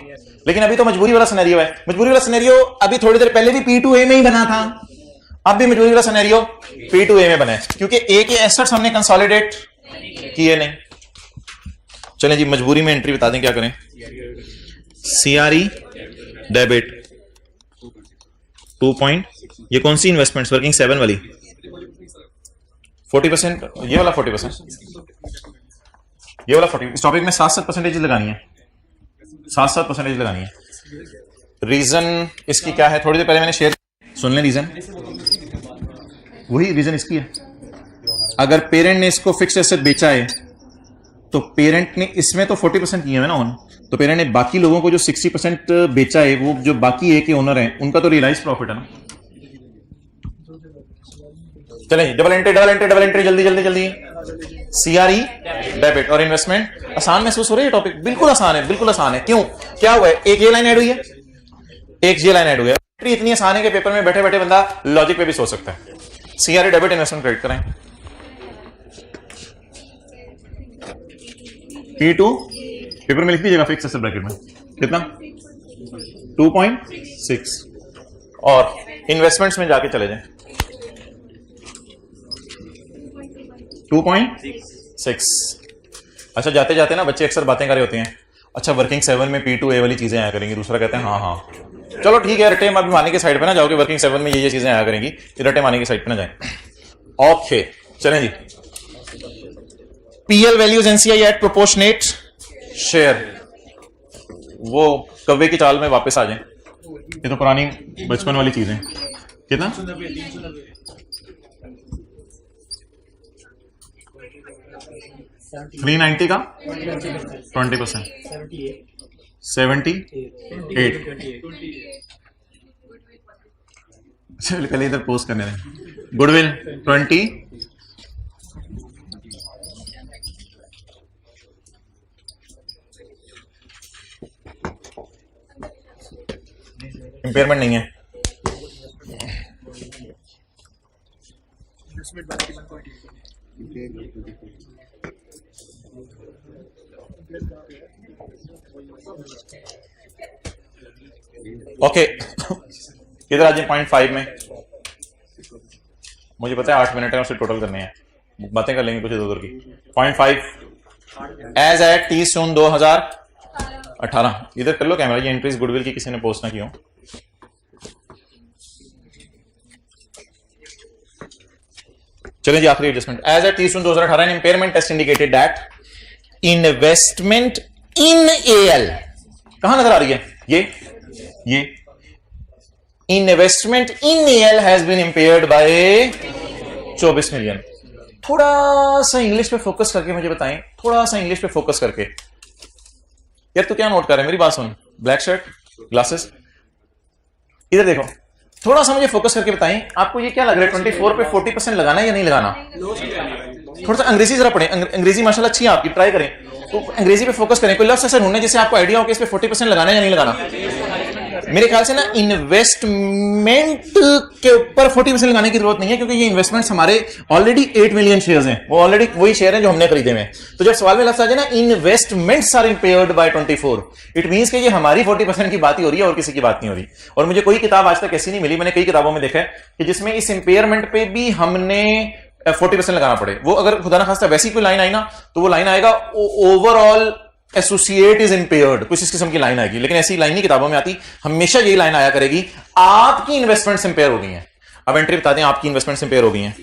लेकिन अभी तो मजबूरी वाला सिनेरियो है। मजबूरी वाला सिनेरियो अभी थोड़ी देर पहले भी P2A में ही बना था, अब भी मजबूरी वाला सिनेरियो P2A में बना है क्योंकि ए के एसेट्स हमने कंसोलिडेट किए नहीं। चलें जी, मजबूरी में एंट्री बता दें क्या करें। CRE डेबिट 2 पॉइंट, ये कौन सी इन्वेस्टमेंट्स? वर्किंग 7 वाली 40%, ये वाला 40%, ये वाला 40%। इस टॉपिक में 7-7% लगानी है, 7-7% लगानी है। रीजन इसकी क्या है, थोड़ी देर पहले मैंने शेयर, सुन लें रीजन। वही रीजन इसकी है, अगर पेरेंट ने इसको फिक्स्ड एसेट बेचा है तो पेरेंट ने इसमें तो 40% किया है ना ऑन, तो पेरेंट ने बाकी लोगों को जो 60% बेचा है, वो जो बाकी ए के ओनर हैं उनका तो रियलाइज प्रॉफिट है ना। चलें डबल एंट्री जल्दी जल्दी जल्दी। सीआरई डेबिट और इन्वेस्टमेंट। आसान महसूस हो रही है टॉपिक, बिल्कुल आसान है, बिल्कुल आसान है। क्यों, क्या हुआ है, एक ये लाइन ऐड हुई है, एक ये लाइन ऐड हुई है। एंट्री इतनी आसान है कि पेपर में बैठे बैठे बंदा लॉजिक पे भी सोच सकता है। सीआरई डेबिट इन्वेस्टमेंट क्रेडिट कराएं। P2 पेपर में लिख दीजिएगा फिक्स एसेट ब्रैकेट में कितना 2.6 और इन्वेस्टमेंट्स में जाके चले जाएं 2.6। अच्छा जाते जाते ना बच्चे अक्सर बातें कर रहे होते हैं, अच्छा वर्किंग 7 में P2A वाली चीजें आया करेंगी, दूसरा कहते हैं हाँ चलो ठीक है, रटे मारने की साइड पे ना जाओगे, वर्किंग 7 में ये चीजें आया करेंगी, रटे मारने की साइड पे ना जाए। ओके चलें जी। PL values NCI at proportionate share, वो कव्वे की चाल में वापस आ जाए। ये तो पुरानी बचपन वाली चीजें। कितना 390 का 20%, 78। चल पहले इधर पोस्ट करने दें। गुडविल 20, इंपेयरमेंट नहीं है। ओके इधर आ जाए 0.5 में। मुझे पता है 8 मिनट है, उसे टोटल करने हैं, बातें कर लेंगे कुछ इधर की। 0.5 एज एट 30 जून 2018। इधर कर लो कैमरा, ये एंट्रीज गुडविल की किसी ने पोस्ट ना की हो। चलिए जी आखिरी adjustment. As at 30 June 2018 impairment test indicated that investment in AL, कहां नजर आ रही है ये investment in AL has been impaired by 24 million. थोड़ा सा इंग्लिश पे फोकस करके मुझे बताएं, थोड़ा सा इंग्लिश पे फोकस करके। यार तो क्या नोट कर रहे हैं, मेरी बात सुन, ब्लैक शर्ट ग्लासेस, इधर देखो, थोड़ा सा मुझे फोकस करके बताएं, आपको ये क्या लग रहा है 24 पे 40% लगाना है या नहीं लगाना? थोड़ा सा अंग्रेजी जरा पढ़ें, अंग्रेजी माशाल्लाह अच्छी है आपकी, ट्राई करें तो अंग्रेजी पे फोकस करें। कोई लफ्ज़ ऐसा ढूंढने जिससे आपको आइडिया हो कि इस पे 40% लगाना है या नहीं लगाना। मेरे ख्याल से ना इन्वेस्टमेंट के ऊपर 40% लगाने की जरूरत नहीं है, क्योंकि ये इन्वेस्टमेंट्स हमारे ऑलरेडी 8 मिलियन शेयर्स हैं, वो ऑलरेडी वही शेयर हैं जो हमने खरीदे हैं। तो जब सवाल में लफ्ज़ आ जाए ना investments are impaired by 24, it means कि ये हमारी 40% की बात ही हो रही है और किसी की बात नहीं हो रही। और मुझे कोई किताब आज तक ऐसी नहीं मिली, मैंने कई किताबों में देखा है कि जिसमें इस इंपेयरमेंट पे भी हमने 40% लगाना पड़े। वो अगर खुदा ना खास्ता वैसी कोई लाइन आई ना, तो वो लाइन आएगा ओवरऑल एसोसिएट इज इंपेयर्ड, कुछ इस किस्म की लाइन आएगी। लेकिन ऐसी लाइन नहीं किताबों में आती, हमेशा यही लाइन आया करेगी आपकी इन्वेस्टमेंट्स इंपेयर हो गई हैं। अब एंट्री बता दें आपकी इन्वेस्टमेंट्स इंपेयर हो गई हैं।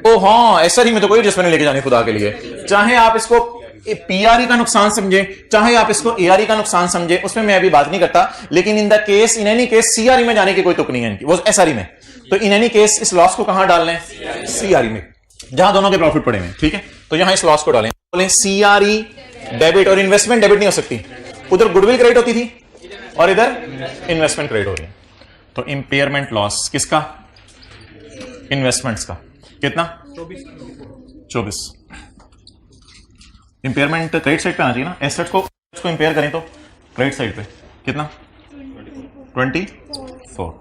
ओ हाँ, ऐसा ही में तो कोई एडजस्टमेंट लेके जाने खुदा के लिए, चाहे आप इसको पीआरई का नुकसान समझे, चाहे आप इसको एआरई का नुकसान समझे, उसमें मैं अभी बात नहीं करता। लेकिन in the case, in any case CRE में जाने की कोई तुक नहीं है इनकी, वो एसआरई में। तो इन एनी केस इस लॉस को कहां डालना है? सीआरई में, जहां दोनों के प्रॉफिट पड़े हुए। ठीक है, तो यहां इस लॉस को डालें। बोले सीआरई डेबिट, और इन्वेस्टमेंट डेबिट नहीं हो सकती, उधर गुडविल क्रेडिट होती थी और इधर इन्वेस्टमेंट क्रेडिट हो रही है। तो इंपेयरमेंट लॉस किसका? इन्वेस्टमेंट्स का। कितना? 24। इंपेयरमेंट क्रेडिट साइड पे आना चाहिए ना, एसेट को इंपेयर करें तो क्रेडिट साइड पे कितना? 24।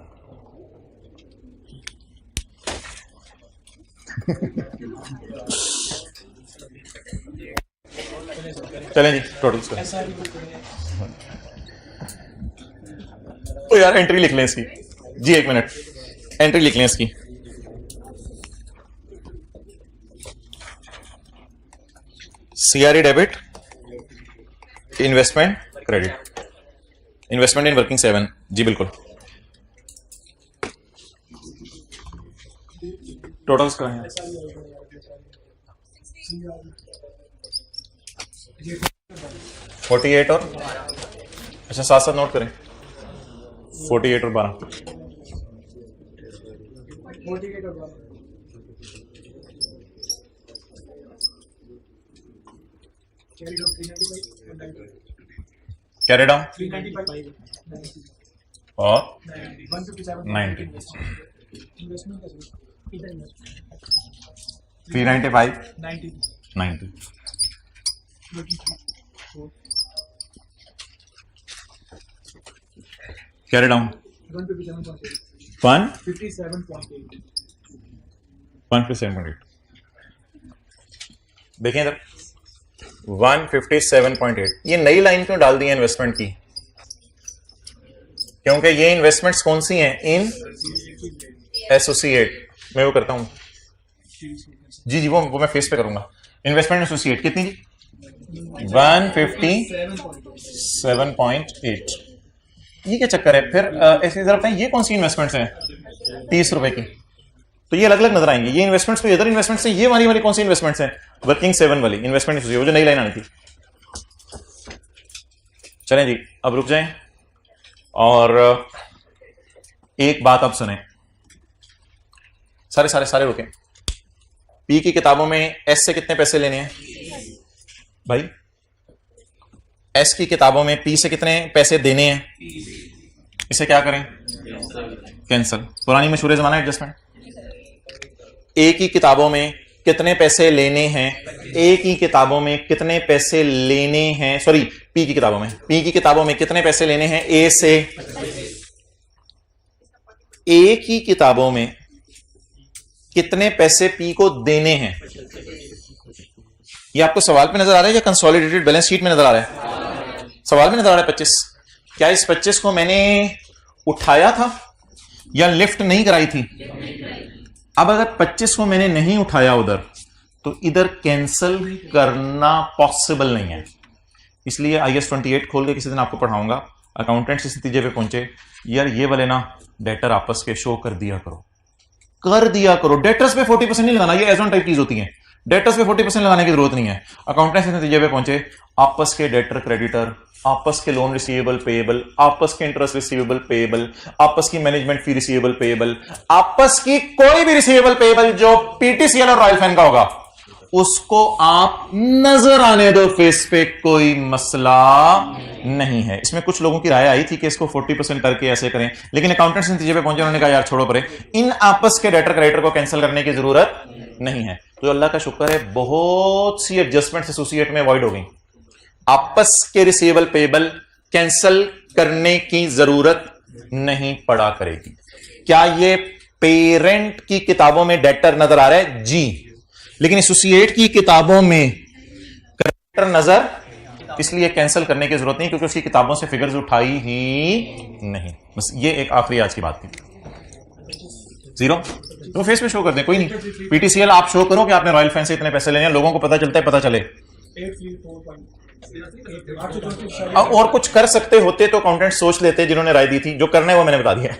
चलें जी टोटल्स करें। तो यार एंट्री लिख लें इसकी जी, 1 मिनट, एंट्री लिख लें इसकी। CRE debit, investment credit, investment in working 7 जी बिल्कुल। टोटल्स का है 48 और अच्छा साथ साथ नोट करें 48 और 12 कैरी डाउन और 90 395 90 कैरी डाउन 157.8 देखें इधर 157.8 ये नई लाइन क्यों डाल दी है इन्वेस्टमेंट की? क्योंकि ये इन्वेस्टमेंट्स कौन सी हैं? इन एसोसिएट। मैं वो करता हूं जी वो मैं फेस पे करूंगा। इन्वेस्टमेंट एसोसिएट कितनी जी? 157.8। ये क्या चक्कर है फिर? ऐसे जरा बताएं ये कौन सी इन्वेस्टमेंट्स हैं 30 रुपए की? तो ये अलग अलग नजर आएंगे। ये इन्वेस्टमेंट्स कोई अदर इन्वेस्टमेंट्स हैं, ये वाली कौन सी इन्वेस्टमेंट्स हैं? वर्किंग 7 वाली इन्वेस्टमेंट एसोसिएट, वो जो नई लाइन आनी थी। चलें जी अब रुक जाएं और एक बात अब सुने, सारे रुके। पी की किताबों में एस से कितने पैसे लेने हैं भाई? एस की किताबों में पी से कितने पैसे देने हैं? इसे क्या करें? कैंसल। पुरानी मशहूर जमाना एडजस्टमेंट। ए की किताबों में कितने पैसे लेने हैं? ए की किताबों में कितने पैसे लेने हैं? सॉरी पी की किताबों में कितने पैसे लेने हैं ए से? ए की किताबों में कितने पैसे पी को देने हैं? ये आपको सवाल पे नजर आ रहा है या कंसोलिडेटेड बैलेंस शीट में नजर आ रहा है? सवाल में नजर आ रहा है 25। क्या इस 25 को मैंने उठाया था या लिफ्ट नहीं कराई थी? अब अगर 25 को मैंने नहीं उठाया उधर तो इधर कैंसल करना पॉसिबल नहीं है। इसलिए IAS 28 खोल के किसी दिन आपको पढ़ाऊंगा। अकाउंटेंट्स इस नतीजे पे पहुंचे यार ये वाले ना डेटर आपस के शो कर दिया करो। डेटर्स पे 40% नहीं लगाना, ये एज ऑन टाइप चीज होती है। डेटर्स पे 40% लगाने की जरूरत नहीं है। अकाउंटेंट्स इस नतीजे पे पहुंचे आपस के डेटर क्रेडिटर, आपस के लोन रिसीवेबल पेएबल, आपस के इंटरेस्ट रिसीवेबल पेएबल, आपस की मैनेजमेंट फी रिसीवेबल पेएबल, आपस की कोई भी रिसीवेबल पेएबल जो PTCL और रॉयल फैन का होगा उसको आप नजर आने दो फेस पे, कोई मसला नहीं है। इसमें कुछ लोगों की राय आई थी कि इसको 40% करके ऐसे करें, लेकिन अकाउंटेंट्स नतीजे पे पहुंचे, उन्होंने कहा यार छोड़ो परे, इन आपस के डेटर क्रेडिटर को कैंसिल करने की जरूरत नहीं है। तो अल्लाह का शुक्र है बहुत सी एडजस्टमेंट्स एसोसिएट में अवॉइड हो गई। आपस के रिसीवेबल पेएबल कैंसिल करने की जरूरत नहीं पड़ा करेगी। क्या ये पेरेंट की किताबों में डेटर नजर आ रहा है? जी। लेकिन एसोसिएट की किताबों में क्रेडिटर नजर, इसलिए कैंसिल करने की जरूरत नहीं क्योंकि उसकी किताबों से फिगर्स उठाई ही नहीं। बस ये एक आखिरी आज की बात थी। 0 तो फेस पे शो कर दें, कोई नहीं। PTCL आप शो करो कि आपने रॉयल फैन से इतने पैसे लेने हैं, लोगों को पता चलता है, पता चले। और कुछ कर सकते होते तो अकाउंटेंट सोच लेते जिन्होंने राय दी थी। जो करना है वो मैंने बता दिया।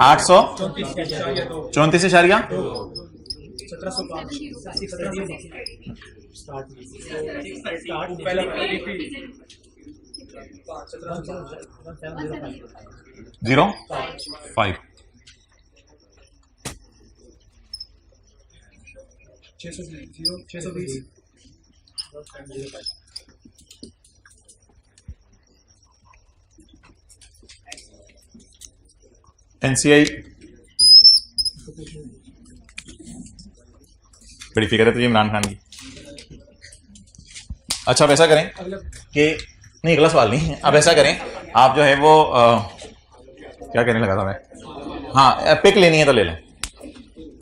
834.05 620 NCI बड़ी फिक्र है तुझे इमरान खान की। अच्छा अब ऐसा करें कि नहीं, अगला सवाल नहीं, अब ऐसा करें आप जो है वो क्या कहने लगा था मैं, हाँ पिक लेनी है तो ले लें।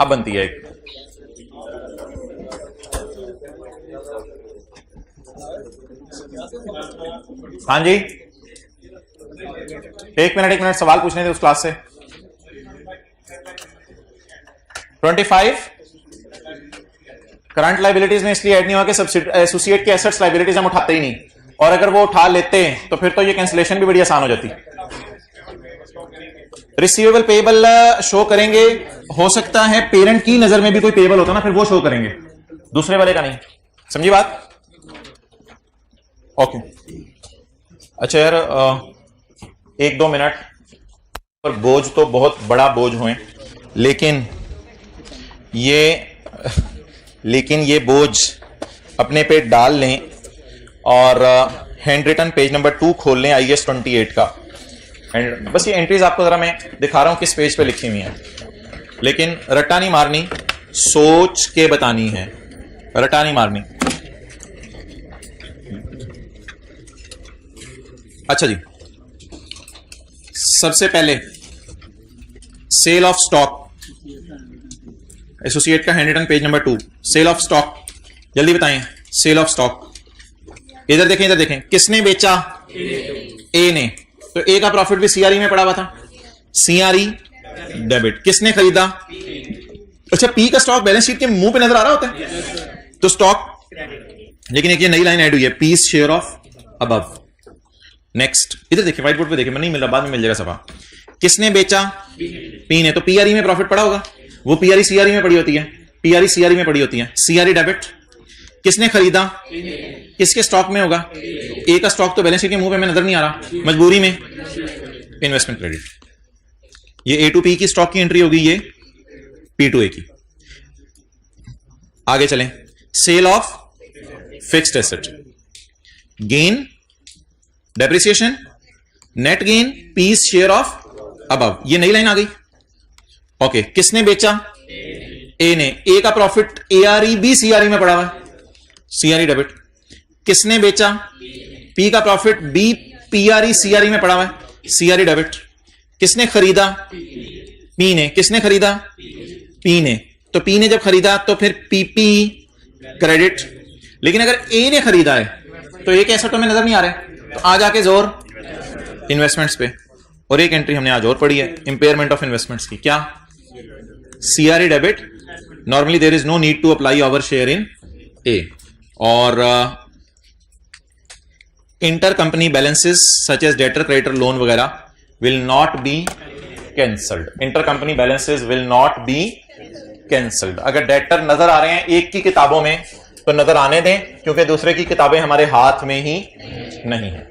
अब बनती है एक, हाँ जी एक मिनट सवाल पूछने थे उस क्लास से। 25 करंट लाइबिलिटीज में इसलिए ऐड नहीं हुआ कि एसोसिएट के एसेट्स लाइबिलिटीज हम उठाते ही नहीं, और अगर वो उठा लेते तो फिर तो ये कैंसिलेशन भी बड़ी आसान हो जाती। रिसीवेबल पेएबल शो करेंगे, हो सकता है पेरेंट की नजर में भी कोई पेएबल होता ना, फिर वो शो करेंगे, दूसरे वाले का नहीं। समझी बात? ओके। अच्छा यार, 1-2 मिनट पर बोझ तो बहुत बड़ा बोझ हुए, लेकिन ये बोझ अपने पे डाल लें और हैंड रिटन पेज नंबर 2 खोल लें IAS 28 का। एंड बस ये एंट्रीज आपको जरा मैं दिखा रहा हूं किस पेज पे लिखी हुई हैं, लेकिन रट्टा नहीं मारनी, सोच के बतानी है, रट्टा नहीं मारनी। अच्छा जी, सबसे पहले सेल ऑफ स्टॉक, एसोसिएट का handwritten page number 2, sale of stock, जल्दी बताएं। सेल ऑफ स्टॉक, इधर देखें, इधर देखें, किसने बेचा? ए ने। तो ए का प्रॉफिट भी CRE में पड़ा हुआ था, CRE डेबिट। किसने खरीदा? अच्छा, पी का स्टॉक बैलेंस शीट के मुंह पे नजर आ रहा होता है, तो स्टॉक, लेकिन एक ये नई लाइन ऐड हुई है, P's share of above. Next, इधर देखिए, व्हाइट बोर्ड पे देखिए, मैं नहीं मिल रहा, बाद में मिल जाएगा सफा। किसने बेचा? पी ने। तो PRE में प्रॉफिट पड़ा होगा, वो PRE CRE में पड़ी होती है, PRE CRE में पड़ी होती है, CRE डेबिट। किसने खरीदा? किसके स्टॉक में होगा? ए का स्टॉक तो बैलेंस शीट के मुंह पे में नजर नहीं आ रहा, मजबूरी में इन्वेस्टमेंट क्रेडिट। ये A to P की स्टॉक की एंट्री होगी, ये P to A की। आगे चलें, sale of fixed asset, gain, depreciation, net gain, P's share of above, ये नई लाइन आ गई। ओके, किसने बेचा? ए ने। ए का प्रॉफिट ARE भी CRE में पड़ा हुआ है, CRE डेबिट। किसने बेचा? पी का प्रॉफिट B PRE CRE में पड़ा हुआ है, CRE डेबिट। किसने खरीदा? पी ने। किसने खरीदा? पी ने। तो पी ने जब खरीदा तो फिर PP क्रेडिट। लेकिन अगर ए ने खरीदा है तो एक एसेटों में नजर नहीं आ रहा है, तो आ जाके जोर इन्वेस्टमेंट्स पे। और एक एंट्री हमने आज और पढ़ी है, इंपेयरमेंट ऑफ इन्वेस्टमेंट्स की, क्या? CRE debit. Normally there is no need to apply our share in A. और inter company balances such as debtor, creditor, loan वगैरह will not be cancelled. Inter company balances will not be cancelled. अगर debtor नजर आ रहे हैं एक की किताबों में तो नजर आने दें, क्योंकि दूसरे की किताबें हमारे हाथ में ही नहीं है।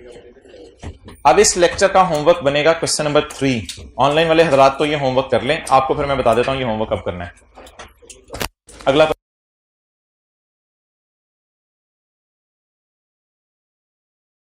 अब इस लेक्चर का होमवर्क बनेगा क्वेश्चन नंबर 3। ऑनलाइन वाले हजरात तो ये होमवर्क कर लें, आपको फिर मैं बता देता हूं ये होमवर्क कब करना है। अगला